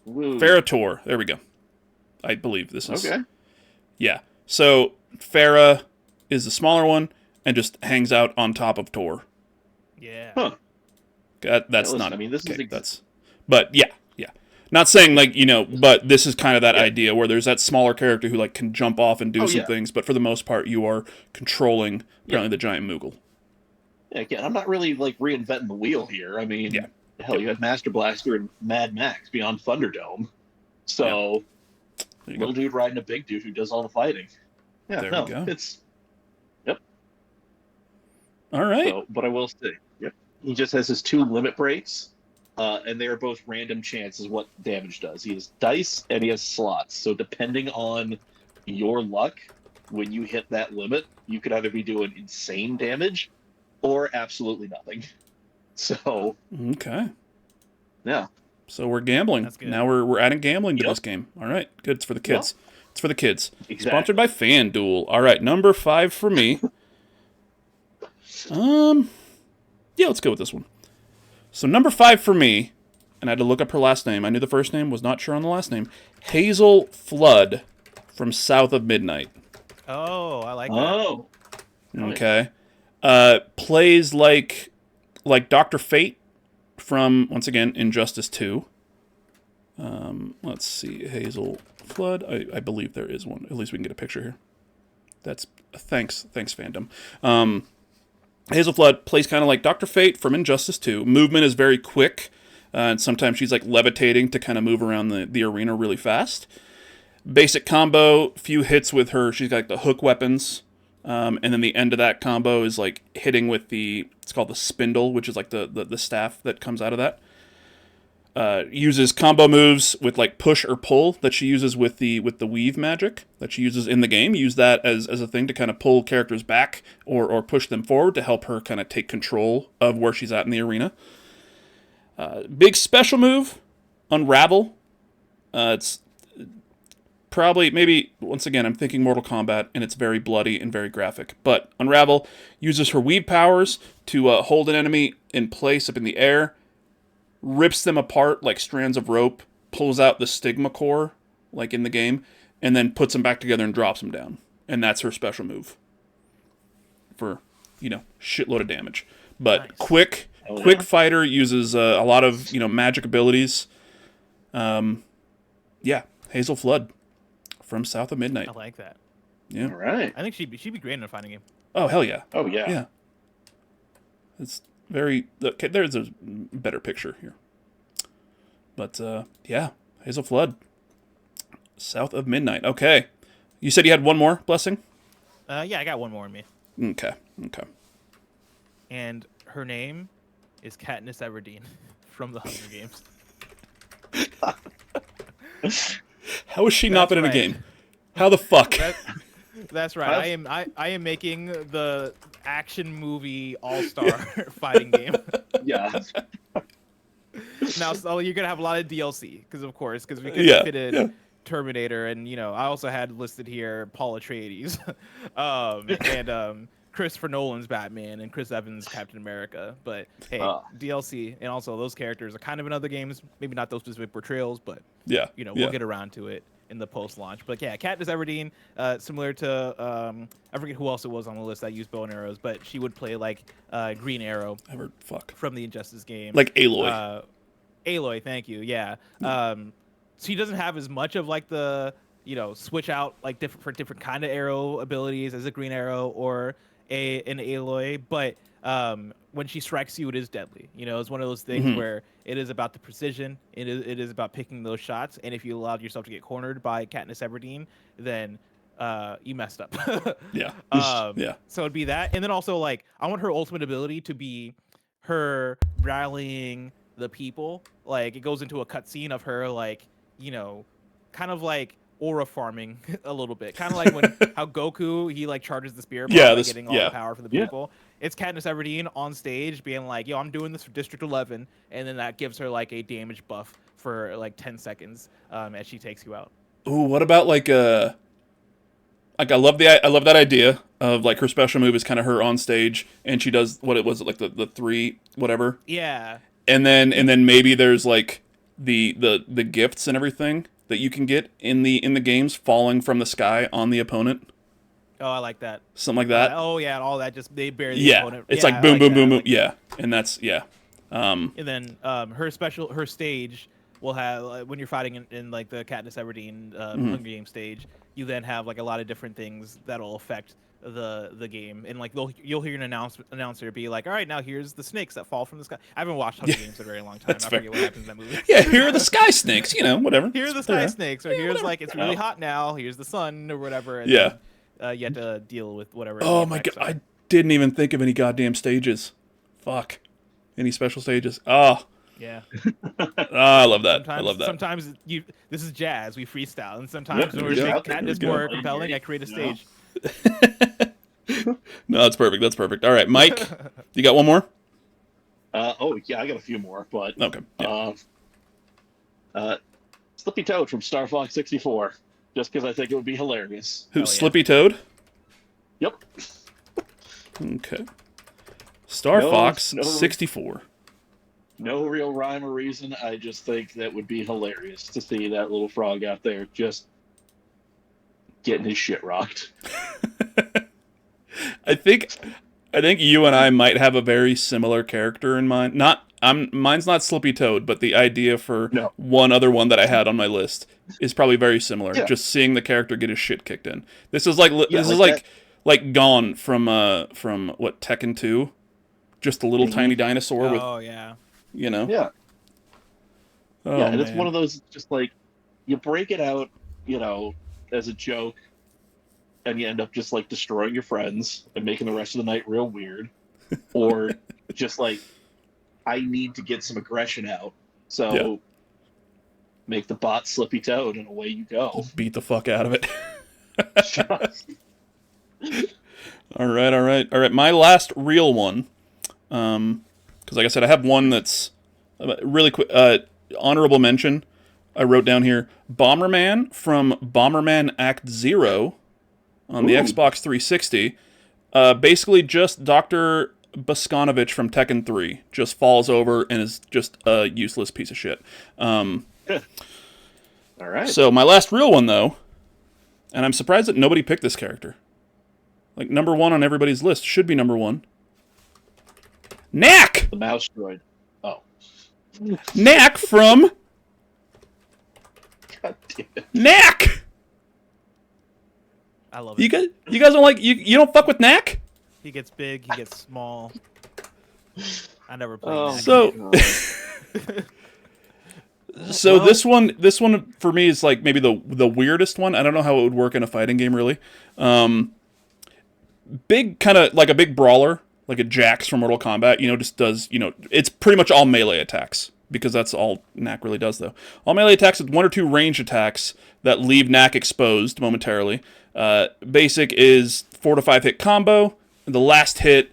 Woo. Ferrator. There we go. I believe this is. Okay. Yeah. So Farah is the smaller one and just hangs out on top of Tor. Yeah. Huh. That's listen, not. I mean, this is okay, ex- that's. But yeah. Not saying like but this is kind of that Yeah. idea where there's that smaller character who like can jump off and do some yeah. things, but for the most part you are controlling apparently the giant Moogle. Yeah, again, I'm not really like reinventing the wheel here. I mean, Yeah. hell, you had Master Blaster and Mad Max Beyond Thunderdome. So, There you little go. dude riding a big dude who does all the fighting. Yeah, There no, we go. it's All right. so, but I will say, yep, he just has his 2 limit breaks, and they are both random chances what damage does. He has dice and he has slots. So depending on your luck, when you hit that limit, you could either be doing insane damage or absolutely nothing. So Okay. yeah, So we're gambling. That's good. Now we're adding gambling to Yep. this game. All right, good. It's for the kids. It's for the kids. Exactly. Sponsored by FanDuel. All right, number 5 for me. Yeah, let's go with this one. So number 5 for me, and I had to look up her last name. I knew the first name, was not sure on the last name. Hazel Flood from South of Midnight. Oh, I like that. Oh. Okay. Plays like Dr. Fate from, once again, Injustice 2. Let's see, Hazel Flood. I believe there is one. At least we can get a picture here. That's thanks fandom. Hazel Flood plays kind of like Dr. Fate from Injustice 2. Movement is very quick, and sometimes she's like levitating to kind of move around the arena really fast. Basic combo, few hits with her. She's got like the hook weapons, and then the end of that combo is like hitting with it's called the spindle, which is like the staff that comes out of that. Uses combo moves with like push or pull that she uses with the weave magic that she uses in the game. Use that as a thing to kind of pull characters back or push them forward to help her kind of take control of where she's at in the arena. Big special move, Unravel. It's probably, maybe, once again, I'm thinking Mortal Kombat, and it's very bloody and very graphic. But Unravel uses her weave powers to hold an enemy in place up in the air, rips them apart like strands of rope, pulls out the stigma core, like in the game, and then puts them back together and drops them down. And that's her special move. For, shitload of damage. But Nice. quick fighter, uses a lot of, magic abilities. Yeah, Hazel Flood from South of Midnight. I like that. Yeah. All right. I think she'd be great in a fighting game. Oh, hell yeah. Oh, yeah. Yeah. It's very... Okay, there's a better picture here. But, yeah. Hazel Flood. South of Midnight. Okay. You said you had one more, Blessing? Yeah, I got one more in me. Okay. And her name is Katniss Everdeen from the Hunger Games. How has she not been in a right. game? How the fuck? That's right. I am making the action movie all-star fighting game. Yeah. Now, so you're gonna have a lot of DLC because we could fit in Terminator, and I also had listed here Paul Atreides, and Christopher Nolan's Batman and Chris Evans' Captain America. But hey, DLC, and also those characters are kind of in other games, maybe not those specific portrayals, but we'll get around to it in the post-launch. But yeah, Katniss Everdeen, similar to I forget who else it was on the list that used bow and arrows, but she would play like Green Arrow from the Injustice game, like Aloy. Aloy, thank you. Yeah. She doesn't have as much of like the switch out like different kind of arrow abilities as a Green Arrow or an Aloy, but when she strikes you, it is deadly. It's one of those things where it is about the precision. It is about picking those shots, and if you allowed yourself to get cornered by Katniss Everdeen, then you messed up. Yeah. So it'd be that, and then also like I want her ultimate ability to be her rallying the people. Like it goes into a cutscene of her like kind of like aura farming a little bit, kind of like when how Goku he like charges the spear by getting all the power from the people. It's Katniss Everdeen on stage being like, yo, I'm doing this for District 11, and then that gives her like a damage buff for like 10 seconds as she takes you out. Ooh, what about like I love that idea of like her special move is kind of her on stage and she does what it was like the 3 whatever. Yeah. And then maybe there's like the gifts and everything that you can get in the games falling from the sky on the opponent. Oh, I like that. Something like that. Oh yeah, and all that just they bury the opponent. It's like boom, boom, boom, boom. Yeah, and that's and then her stage will have when you're fighting in like the Katniss Everdeen Hunger Games stage, you then have like a lot of different things that'll affect the game, and like you'll hear an announcer be like, all right, now here's the snakes that fall from the sky. I haven't watched Hunger Games in a very long time. I forget what happens in that movie. Yeah, here are the sky snakes, whatever. Here are the sky snakes, or here's like it's really hot now. Here's the sun or whatever. And then, you have to deal with whatever. Oh my god, I didn't even think of any goddamn stages. Fuck, any special stages? Oh. Yeah. I love that. I love that. Sometimes this is jazz. We freestyle, and sometimes when we're Katniss more compelling, I create a stage. No, that's perfect. That's perfect. All right, Mike, you got one more? I got a few more, but okay. Yeah. Slippy Toad from Star Fox 64, just because I think it would be hilarious. Who? Slippy Toad? Yep. Okay. Star Fox 64. No real rhyme or reason. I just think that would be hilarious to see that little frog out there just getting his shit rocked. I think you and I might have a very similar character in mind. Mine's not Slippy Toad, but the idea for one other one that I had on my list is probably very similar. Yeah. Just seeing the character get his shit kicked in. This is like Gone from what, Tekken 2? Just a little tiny dinosaur with. Oh yeah. You know. Yeah. Oh, yeah, and it's man. one of those just like you break it out, as a joke, and you end up just like destroying your friends and making the rest of the night real weird, or just like I need to get some aggression out, so make the bot Slippy Toad and away you go. Beat the fuck out of it. All right. My last real one, because like I said, I have one that's really quick. Honorable mention. I wrote down here Bomberman from Bomberman Act Zero on the Xbox 360. Basically, just Dr. Boskanovich from Tekken 3 just falls over and is just a useless piece of shit. All right. So my last real one, though, and I'm surprised that nobody picked this character. Like, number one on everybody's list. Should be number one. Knack! The mouse droid. Oh. Knack from... God damn it. Knack! I love it. You guys don't like... You don't fuck with Knack? He gets big, he gets small. I never played Knack. So... So well, this one for me is like maybe the weirdest one. I don't know how it would work in a fighting game really. Big kind of like a big brawler, like a Jax from Mortal Kombat. Just does it's pretty much all melee attacks because that's all Knack really does though. All melee attacks with 1 or 2 range attacks that leave Knack exposed momentarily. Basic is 4 to 5 hit combo. The last hit,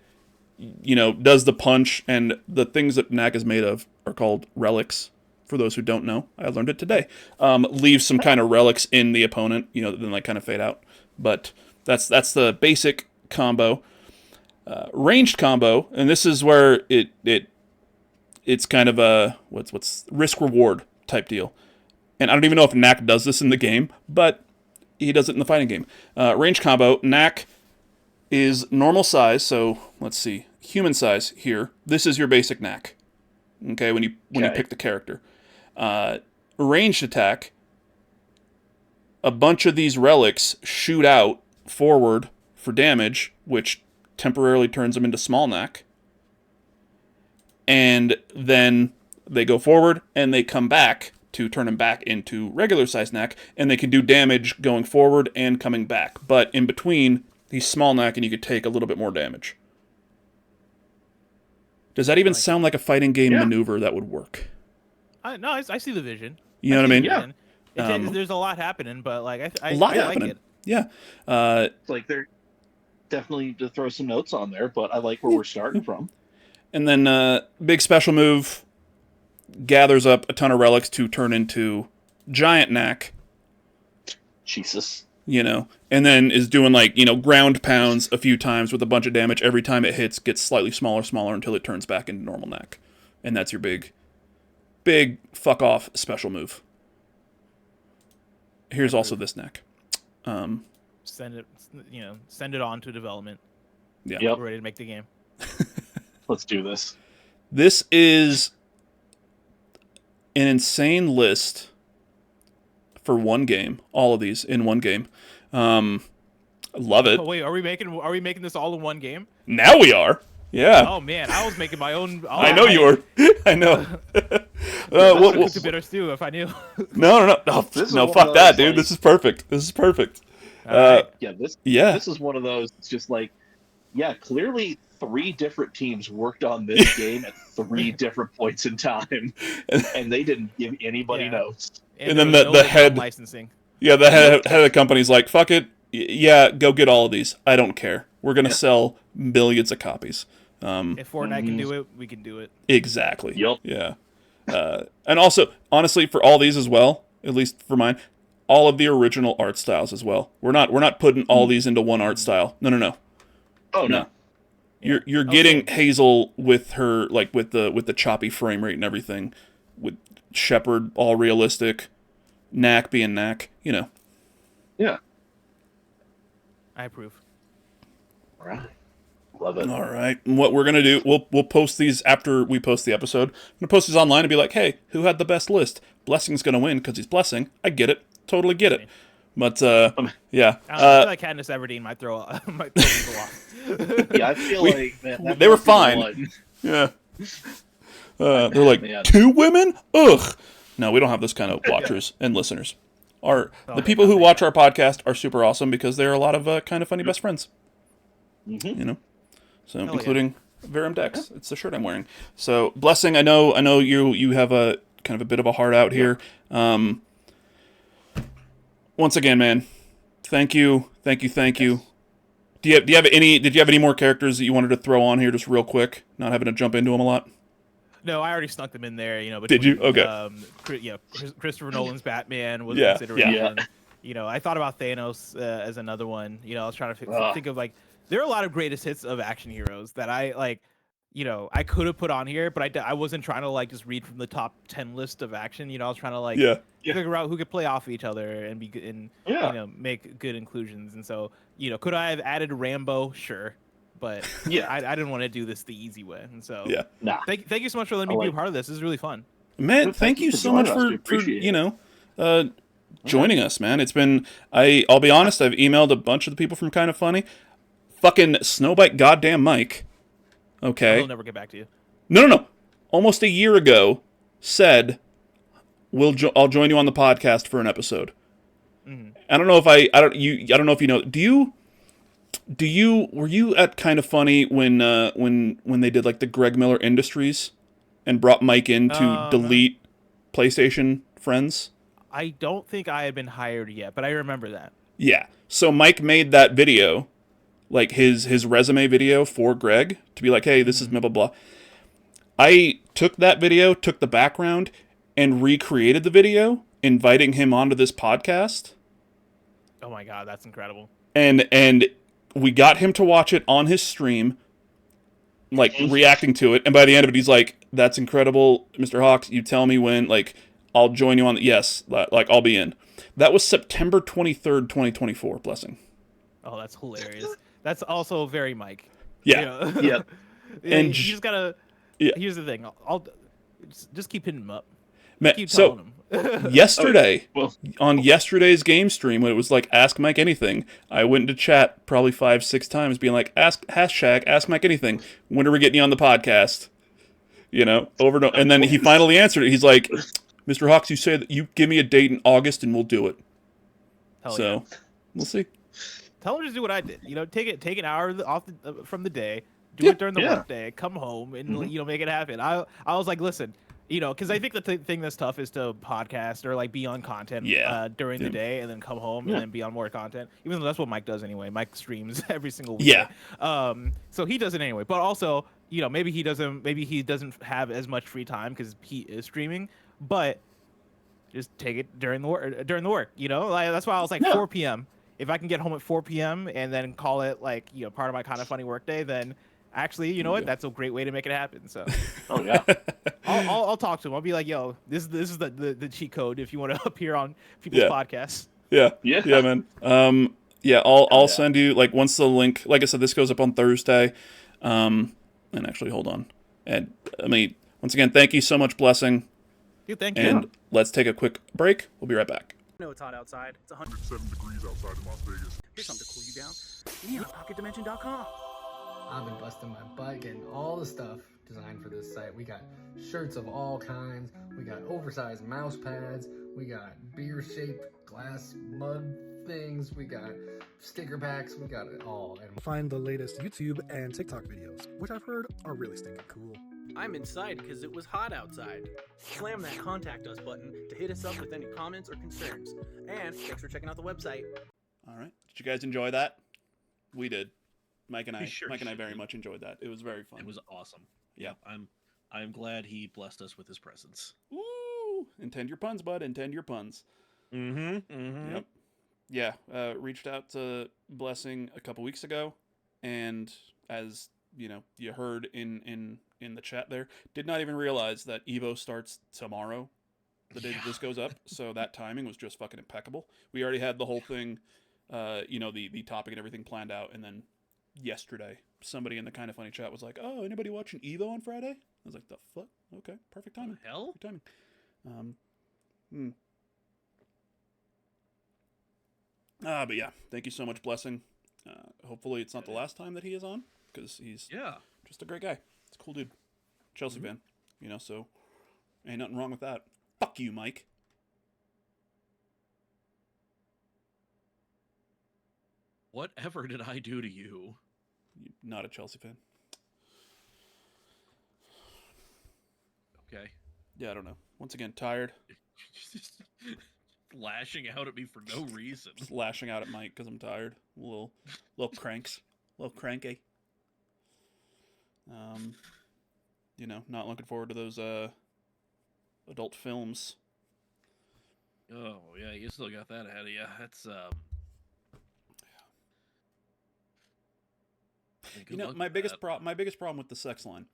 does the punch, and the things that Knack is made of are called relics. For those who don't know, I learned it today. Leave some kind of relics in the opponent, then they kind of fade out. But that's the basic combo. Ranged combo, and this is where it's kind of a what's risk reward type deal. And I don't even know if Knack does this in the game, but he does it in the fighting game. Ranged combo, Knack is normal size, so let's see, human size here. This is your basic Knack. Okay, when you pick the character. Ranged attack, a bunch of these relics shoot out forward for damage, which temporarily turns them into small Knack. And then they go forward and they come back to turn them back into regular size Knack, and they can do damage going forward and coming back. But in between, he's small Knack and you could take a little bit more damage. Does that even sound like a fighting game maneuver that would work? No, I see the vision. You know what I mean? Yeah. There's a lot happening, but like I happening. like it. Yeah. It's like they're definitely to throw some notes on there, but I like where we're starting from. And then big special move, gathers up a ton of relics to turn into giant Knack. Jesus. And then is doing like, ground pounds a few times with a bunch of damage. Every time it hits, gets slightly smaller until it turns back into normal Knack. And that's your big fuck off special move. Here's also this Knack. Send it on to development. Yeah. Yep. We're ready to make the game. Let's do this. This is an insane list for one game. All of these in one game. I love it. Oh, wait, are we making this all in one game? Now we are. Yeah. Oh man, I was making my own. I know you were. I know. What cook a bitter stew if I knew. No. Fuck that, dude. Like... This is perfect. Yeah, this is one of those. It's just like, clearly 3 different teams worked on this game at 3 different points in time, and they didn't give anybody notes. And then the head licensing. Yeah, the head of the company's like, fuck it. Yeah, go get all of these. I don't care. We're gonna sell millions of copies. If Fortnite can do it, we can do it. Exactly. Yep. Yeah. And also, honestly, for all these as well, at least for mine, all of the original art styles as well. We're not putting all these into one art style. No. Oh no. You're getting Hazel with her like with the choppy frame rate and everything, with Shepard all realistic, Knack being Knack, you know. Yeah. I approve. All right. Love it. All right. And what we're gonna do, we'll post these after we post the episode. I'm gonna post these online and be like, hey, who had the best list? Blessing's gonna win because he's Blessing. I get it. Totally get it. But yeah. I feel like Katniss Everdeen might throw people off. Yeah, I feel like man, they were fine. Yeah. They're like, man. 2 women? Ugh. No, we don't have this kind of watchers and listeners. The people who watch our podcast are super awesome because they're a lot of kind of funny best friends. Mm-hmm. You know, so including Verum Dex. It's the shirt I'm wearing. So Blessing, I know you have a kind of a bit of a heart out here. Once again, man, thank you. Did you have any more characters that you wanted to throw on here just real quick? Not having to jump into them a lot. No, I already snuck them in there. You know, Did you? Okay. Christopher Nolan's Batman was Yeah. a consideration. Yeah. You know, I thought about Thanos as another one. You know, I was trying to think of like there are a lot of greatest hits of action heroes that I like. You know, I could have put on here, but I wasn't trying to like just read from the top 10 list of action. You know, I was trying to like figure out who could play off each other and be good and you know make good inclusions. And so you know, could I have added Rambo? Sure. But I didn't want to do this the easy way, and so thank you so much for letting me be a part of this. This is really fun. Man, thank you so much for you know joining us, man. It's been I'll be honest, I've emailed a bunch of the people from Kinda Funny. Fucking Snowbite goddamn Mike. Okay. I'll never get back to you. No. Almost a year ago, said I'll join you on the podcast for an episode. Mm-hmm. I don't know if I don't know if you know. Were you at Kinda Funny when they did like the Greg Miller Industries and brought Mike in to delete PlayStation friends? I don't think I had been hired yet, but I remember that. Yeah. So Mike made that video, like his resume video for Greg to be like, hey, this is blah blah blah. I took that video, took the background, and recreated the video, inviting him onto this podcast. Oh my god, that's incredible. And we got him to watch it on his stream, like reacting to it. And by the end of it, he's like, "That's incredible, Mr. Hawks. You tell me when, like, I'll join you on. Yes, like I'll be in." That was September 23rd, 2024. Blessing. Oh, that's hilarious. That's also very Mike. Yeah. You know? And you just gotta. Yeah. Here's the thing. I'll just keep hitting him up. Keep telling him. Yesterday, on yesterday's game stream, when it was like Ask Mike Anything, I went into chat probably 5-6 times, being like, Ask Mike Anything. When are we getting you on the podcast? You know, over and over. And then he finally answered it. He's like, Mr. Hawks, you say that you give me a date in August and we'll do it. We'll see. Tell him to just do what I did. You know, take an hour off from the day, do it during the work day, come home, and you know, make it happen. I was like, listen. You know, because I think the thing that's tough is to podcast or like be on content during the day and then come home and then be on more content. Even though that's what Mike does anyway. Mike streams every single week. Yeah. So he does it anyway. But also, you know, maybe he doesn't have as much free time because he is streaming. But just take it during the work. You know, like, that's why I was like 4 p.m. If I can get home at 4 p.m. and then call it like, you know, part of my Kinda Funny work day, then. Actually, you know what? That's a great way to make it happen. So, I'll talk to him. I'll be like, "Yo, this is the cheat code if you want to appear on people's podcasts." Yeah, man. I'll send you like once the link. Like I said, this goes up on Thursday. And actually, hold on. And I mean, once again, thank you so much, Blessing. Dude, thank you. And let's take a quick break. We'll be right back. I know it's hot outside. It's 107 degrees outside in Las Vegas. Here's something to cool you down. You need PocketDimension.com. I've been busting my butt getting all the stuff designed for this site. We got shirts of all kinds. We got oversized mouse pads. We got beer-shaped glass mug things. We got sticker packs. We got it all. And find the latest YouTube and TikTok videos, which I've heard are really stinking cool. I'm inside because it was hot outside. Slam that contact us button to hit us up with any comments or concerns. And thanks for checking out the website. All right. Did you guys enjoy that? We did. Mike and I very did. much enjoyed that. It was very fun. It was awesome. Yeah. I'm I'm glad he blessed us with his presence. Ooh, intend your puns, bud. Intend your puns. Mm-hmm. Yep. Yeah. Reached out to Blessing a couple weeks ago, and as you heard in the chat there, did not even realize that Evo starts tomorrow, the day that this goes up. So that timing was just fucking impeccable. We already had the whole thing, the topic and everything planned out, and then yesterday somebody in the Kinda Funny chat was like, "Oh, anybody watching Evo on Friday?" I was like, "The fuck? Okay, perfect timing. Hell? Perfect timing." But yeah, thank you so much, Blessing. Hopefully it's not the last time that he is on, because he's just a great guy. It's a cool dude. Chelsea fan, so ain't nothing wrong with that. Fuck you, Mike. Whatever did I do to you? You're not a Chelsea fan. Okay. Yeah, I don't know. Once again, tired. Just lashing out at me for no reason. Just lashing out at Mike because I'm tired. A little cranks. A little cranky. Not looking forward to those adult films. Oh yeah, you still got that ahead of you. That's my biggest problem with the sex line,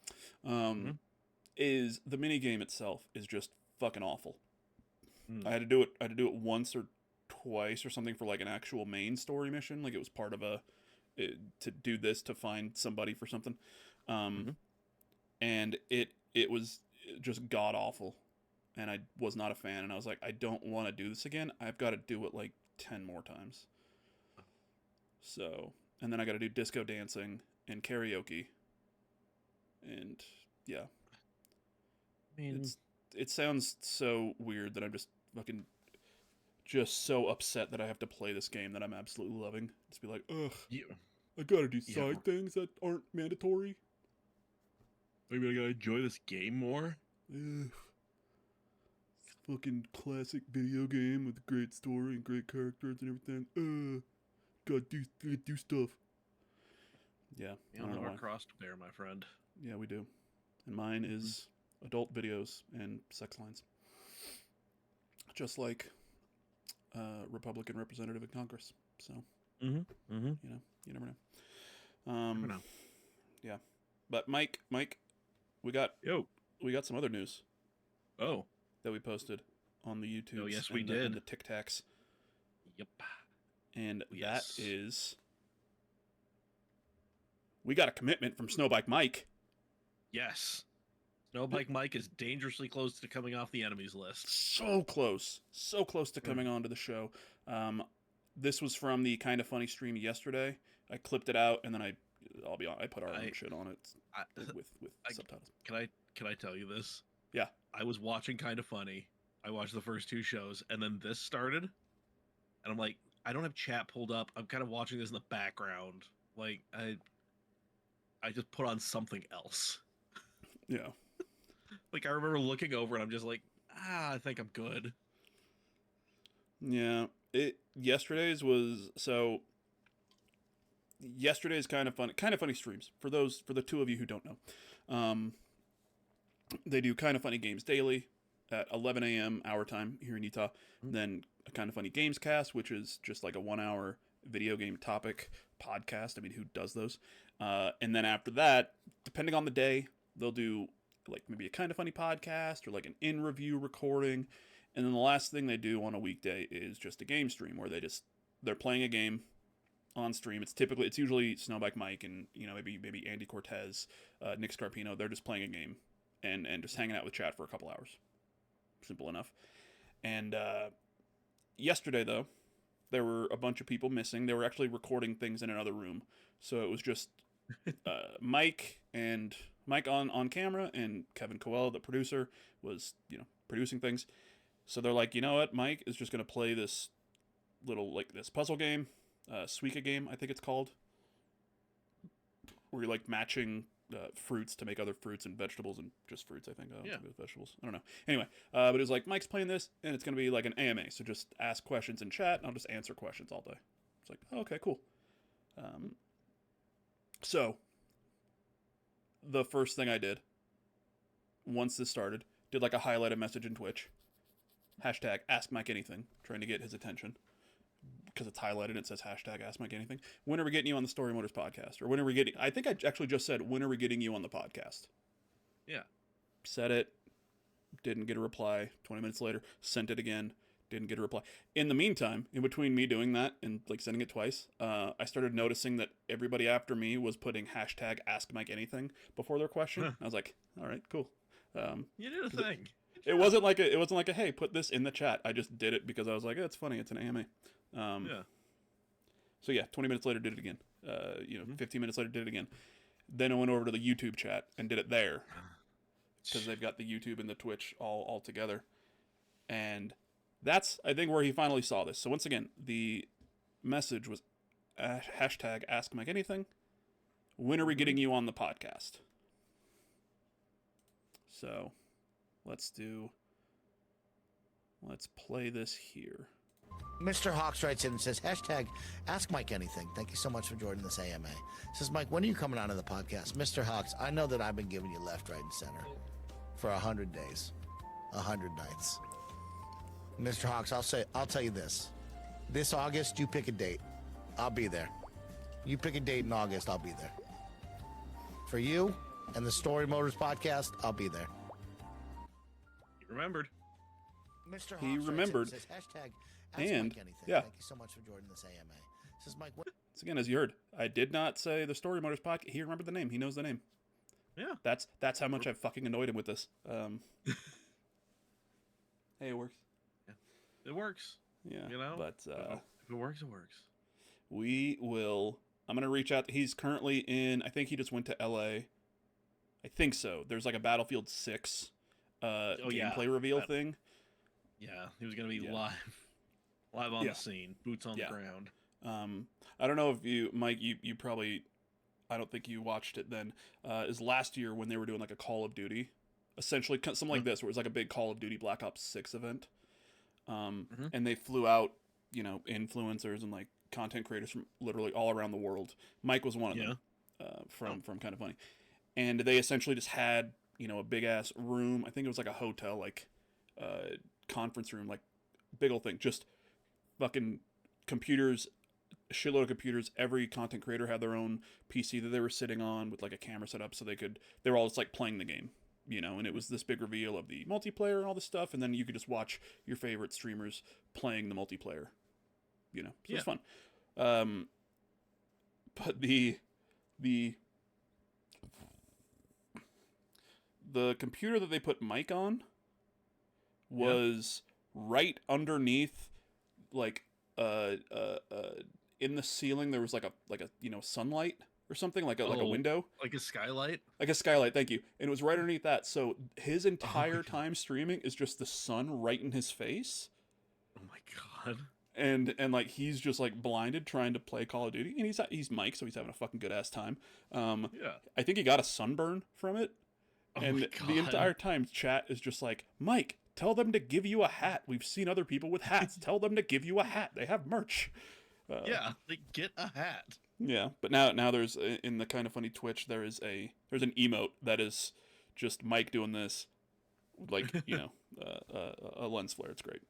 is the mini game itself is just fucking awful. I had to do it once or twice or something for like an actual main story mission. Like it was part of to do this to find somebody for something, and it was just god awful, and I was not a fan. And I was like, I don't want to do this again. I've got to do it like 10 more times. So, and then I got to do disco dancing and karaoke, and yeah. I mean, it sounds so weird that I'm just so upset that I have to play this game that I'm absolutely loving. Just be like, ugh, I gotta do side things that aren't mandatory. Maybe I gotta enjoy this game more. Ugh. It's a fucking classic video game with a great story and great characters and everything. Gotta do stuff. Yeah. You don't know our cross to bear, my friend. Yeah, we do. And mine is adult videos and sex lines. Just like Republican representative in Congress. So, you never know. Never know. Yeah. But Mike, we got some other news. Oh. That we posted on the YouTube. Oh, yes, we did. And the Tic Tacs. Yep. And that is, we got a commitment from Snowbike Mike. Yes. Snowbike Mike is dangerously close to coming off the enemies list. So close to coming onto the show. This was from the Kinda Funny stream yesterday. I clipped it out, and then I'll be honest, I put our own shit on it with subtitles. Can I tell you this? Yeah. I was watching Kinda Funny. I watched the first 2 shows, and then this started, and I'm like, I don't have chat pulled up. I'm kind of watching this in the background. Like I just put on something else. Yeah. Like I remember looking over and I'm just like, I think I'm good. Yeah. Yesterday's Kinda Funny streams. For the 2 of you who don't know. They do Kinda Funny Games daily at 11 a.m. our time here in Utah. Then a Kinda Funny Games cast, which is just like a 1-hour video game topic podcast. I mean, who does those? And then after that, depending on the day, they'll do like maybe a Kinda Funny podcast or like an in-review recording. And then the last thing they do on a weekday is just a game stream where they're playing a game on stream. It's usually Snowbike Mike and maybe Andy Cortez, Nick Scarpino. They're just playing a game and just hanging out with chat for a couple hours. Simple enough. And yesterday though, there were a bunch of people missing. They were actually recording things in another room, so it was just Mike on camera, and Kevin Coelho, the producer, was producing things. So they're like, you know what, Mike is just gonna play this little this puzzle game, Suika game, I think it's called, where you're like matching fruits to make other fruits and vegetables and just fruits. I think I don't think it was vegetables. I don't know. Anyway, but it was like Mike's playing this, and it's gonna be like an AMA. So just ask questions in chat, and I'll just answer questions all day. It's like, oh, okay, cool. So the first thing I did once this started, did like a highlighted message in Twitch. Hashtag Ask Mike Anything, trying to get his attention. Because it's highlighted, it says hashtag Ask Mike Anything. When are we getting you on the Storymoders podcast? Or when are we getting... I think I actually just said, when are we getting you on the podcast? Yeah. Said it, didn't get a reply. 20 minutes later, sent it again, didn't get a reply. In the meantime, in between me doing that and like sending it twice, I started noticing that everybody after me was putting hashtag Ask Mike Anything before their question. I was like, all right, cool. You did a thing. It wasn't like a hey, put this in the chat. I just did it because I was like, it's funny, it's an AMA. Yeah. So yeah, 20 minutes later did it again. 15 minutes later did it again. Then I went over to the YouTube chat and did it there. Because they've got the YouTube and the Twitch all together. And that's, I think, where he finally saw this. So once again, the message was hashtag Ask Mike Anything. When are we getting you on the podcast? So let's play this here. Mr. Hawks writes in and says, hashtag Ask Mike Anything. Thank you so much for joining this AMA. Says, Mike, when are you coming onto the podcast? Mr. Hawks, I know that I've been giving you left, right, and center for 100 days, 100 nights. Mr. Hawks, I'll tell you this. This August, you pick a date. I'll be there. You pick a date in August, I'll be there. For you and the Storymoders podcast, I'll be there. He remembered. Mr. Hawks He remembered. says, hashtag Ask And, Mike Anything. yeah. Thank you so much for joining this AMA. Says, Mike, what? So again, as you heard, I did not say the Storymoders podcast. He remembered the name. He knows the name. Yeah. That's how much I've fucking annoyed him with this. Hey, it works. Yeah. It works. Yeah. You know? But if it works, it works. we will. I'm gonna reach out. He's currently in. I think he just went to LA. I think so. There's like a Battlefield 6 gameplay reveal thing. Yeah, he was gonna be Yeah. live on the scene, boots on the ground. I don't know if you, Mike, you probably, I don't think you watched it then. Is last year when they were doing like a Call of Duty, essentially something like this, where it was like a big Call of Duty Black Ops 6 event. And they flew out, influencers and like content creators from literally all around the world. Mike was one of them, from Kinda Funny. And they essentially just had, a big ass room. I think it was like a hotel, like conference room, like big old thing, just fucking computers, a shitload of computers. Every content creator had their own PC that they were sitting on with like a camera set up, so they were all just like playing the game, and it was this big reveal of the multiplayer and all this stuff, and then you could just watch your favorite streamers playing the multiplayer, so it was fun. But the computer that they put Mike on was right underneath, like in the ceiling there was like a sunlight or something, like a window, like a skylight. Thank you. And it was right underneath that, so his entire time streaming is just the sun right in his face. Oh my god. And like he's just like blinded trying to play Call of Duty, and he's Mike, so he's having a fucking good ass time. I think he got a sunburn from it. And the entire time chat is just like, Mike, tell them to give you a hat. We've seen other people with hats. Tell them to give you a hat. They have merch. Like get a hat. Yeah, but now there's in the Kinda Funny Twitch there's an emote that is just Mike doing this, like a lens flare. It's great.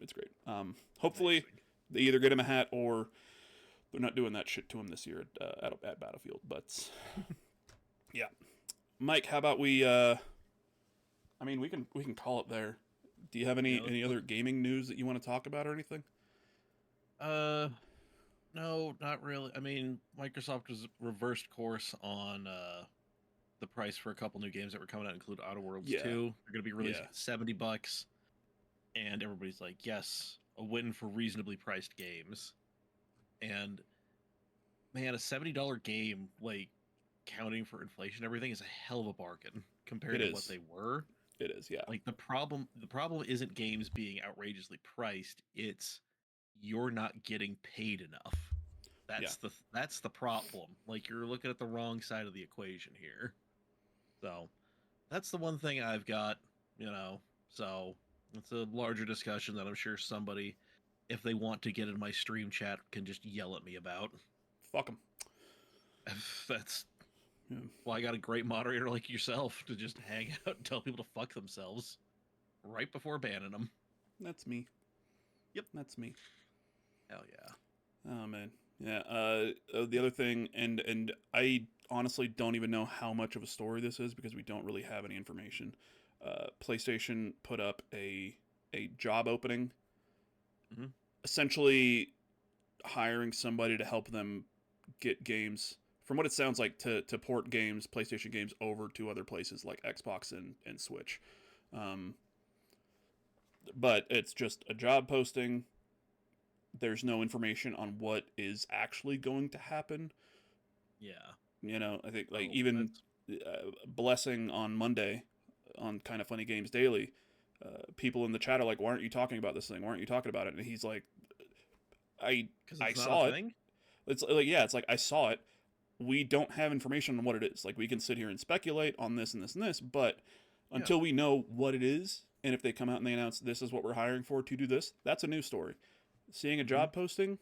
Hopefully they either get him a hat or they're not doing that shit to him this year at Battlefield. But yeah, Mike, how about we? We can call it there. Do you have any other gaming news that you want to talk about or anything? No, not really. I mean, Microsoft was reversed course on the price for a couple new games that were coming out, include Outer Worlds 2. They're going to be released at $70, and everybody's like, yes, a win for reasonably priced games. And man, a $70 game, like counting for inflation and everything, is a hell of a bargain compared to what they were. It is, yeah. Like the problem isn't games being outrageously priced, it's you're not getting paid enough. That's the problem. Like you're looking at the wrong side of the equation here. So that's the one thing I've got, so it's a larger discussion that I'm sure somebody, if they want to get in my stream chat, can just yell at me about. Fuck them. That's Well, I got a great moderator like yourself to just hang out and tell people to fuck themselves right before banning them. That's me. Yep. That's me. Hell yeah. Oh, man. Yeah. The other thing, and I honestly don't even know how much of a story this is because we don't really have any information. PlayStation put up a job opening, essentially hiring somebody to help them get games, from what it sounds like, to port games, PlayStation games, over to other places like Xbox and Switch. But it's just a job posting. There's no information on what is actually going to happen. Yeah. You know, I think even Blessing on Monday on Kinda Funny Games Daily, people in the chat are like, why aren't you talking about this thing? Why aren't you talking about it? And he's like, I saw it. It's like, yeah, it's like, I saw it. We don't have information on what it is. Like, we can sit here and speculate on this and this and this, but until we know what it is, and if they come out and they announce this is what we're hiring for to do this, that's a news story. Seeing a job posting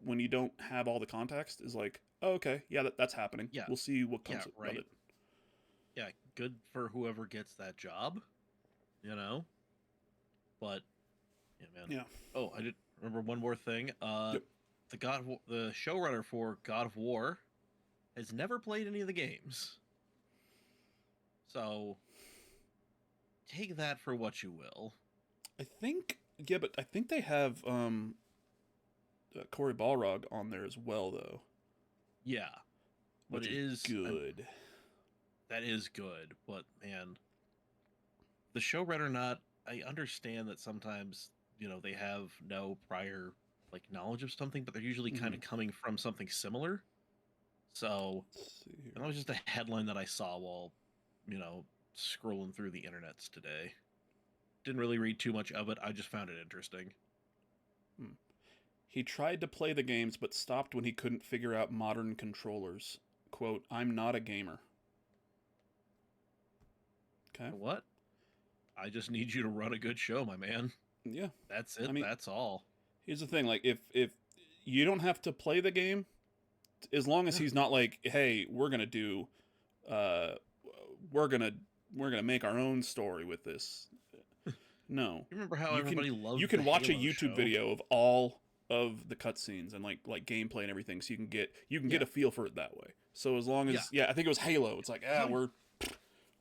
when you don't have all the context is like, oh, okay, yeah, that's happening. Yeah. We'll see what comes of it. Yeah, good for whoever gets that job, you know? But, yeah, man. Yeah. Oh, I did remember one more thing. The showrunner for God of War has never played any of the games. So, take that for what you will. I think they have Corey Balrog on there as well, though. Yeah. Which is good. That is good, but man, the showrunner I understand that sometimes, you know, they have no prior knowledge of something, but they're usually kind of coming from something similar. So that was just a headline that I saw while, you know, scrolling through the internets today. Didn't really read too much of it. I just found it interesting. He tried to play the games, but stopped when he couldn't figure out modern controllers. Quote, I'm not a gamer. Okay. What? I just need you to run a good show, my man. Yeah. That's it. I mean, that's all. Here's the thing. Like, if you don't have to play the game, as long as he's not like, hey, we're going to do, we're going to make our own story with this. No. You remember how everybody loved You can watch Halo a YouTube video of all of the cutscenes and like gameplay and everything, so you can get a feel for it that way. So as long as I think it was Halo. It's like we're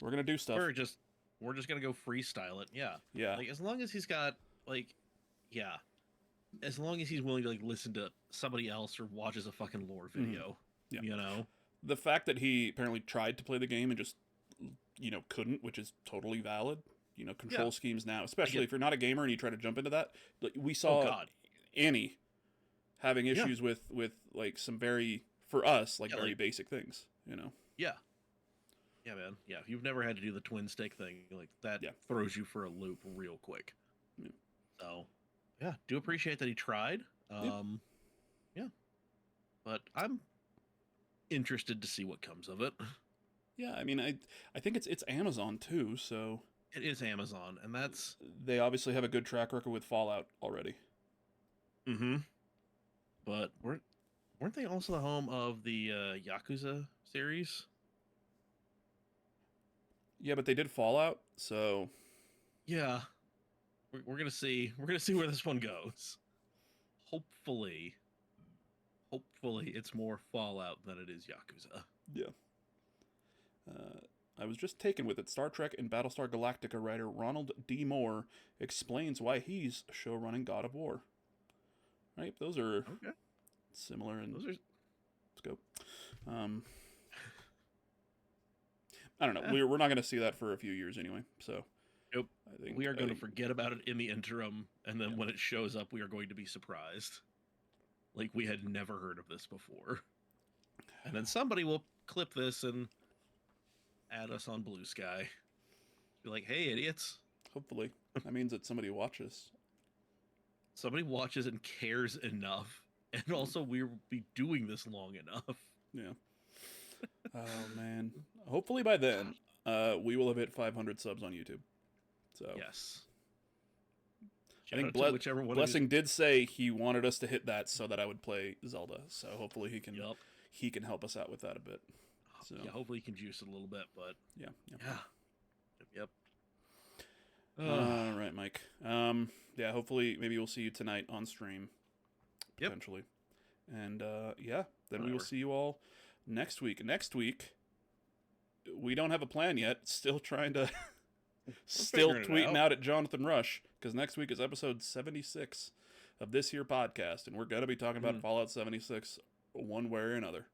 gonna do stuff. We're just gonna go freestyle it. Yeah. Yeah. Like as long as he's got as long as he's willing to listen to somebody else or watches a fucking lore video. Yeah. You know. The fact that he apparently tried to play the game and just couldn't, which is totally valid. Control schemes now, especially if you're not a gamer and you try to jump into that. We saw Annie having issues with some very, for us, very basic things, Yeah. Yeah, man. Yeah, if you've never had to do the twin stick thing, that throws you for a loop real quick. Yeah. So, yeah, do appreciate that he tried. Yeah. But I'm interested to see what comes of it. Yeah, I mean, I think it's Amazon too, so... It is Amazon, and that's... They obviously have a good track record with Fallout already. Mm-hmm. But weren't they also the home of the Yakuza series? Yeah, but they did Fallout, so... Yeah. We're gonna see. We're gonna see where this one goes. Hopefully it's more Fallout than it is Yakuza. Yeah. I was just taken with it. Star Trek and Battlestar Galactica writer Ronald D. Moore explains why he's showrunning God of War. Right? Those are similar in scope. I don't know. We're not going to see that for a few years anyway. So, nope. I think we are going to forget about it in the interim, and then when it shows up, we are going to be surprised. Like we had never heard of this before. And then somebody will clip this and add us on Blue Sky. Be like, hey, idiots. Hopefully. That means that somebody watches. Somebody watches and cares enough. And also, we'll be doing this long enough. Yeah. Oh, man. Hopefully by then, we will have hit 500 subs on YouTube. So yes. I think Blessing did say he wanted us to hit that so that I would play Zelda. So hopefully he can help us out with that a bit. So yeah, hopefully you can juice it a little bit, but yeah. Yep. All right, Mike. Yeah, hopefully maybe we'll see you tonight on stream, potentially. And yeah, then we will see you all next week. Next week, we don't have a plan yet. Still trying to, still tweeting out at Jonathan Rush, because next week is episode 76 of this here podcast, and we're gonna be talking about Fallout 76 one way or another.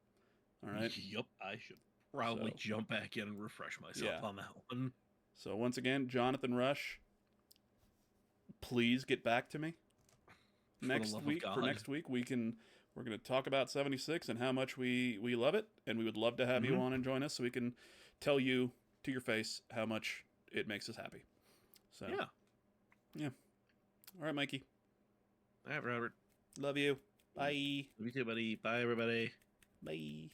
All right. Yep, I should probably jump back in and refresh myself on that one. So once again, Jonathan Rush, please get back to me next week. For next week, we're going to talk about 76 and how much we love it, and we would love to have you on and join us so we can tell you to your face how much it makes us happy. So yeah. All right, Mikey. All right, Robert. Love you. Bye. Love you too, buddy. Bye, everybody. Bye.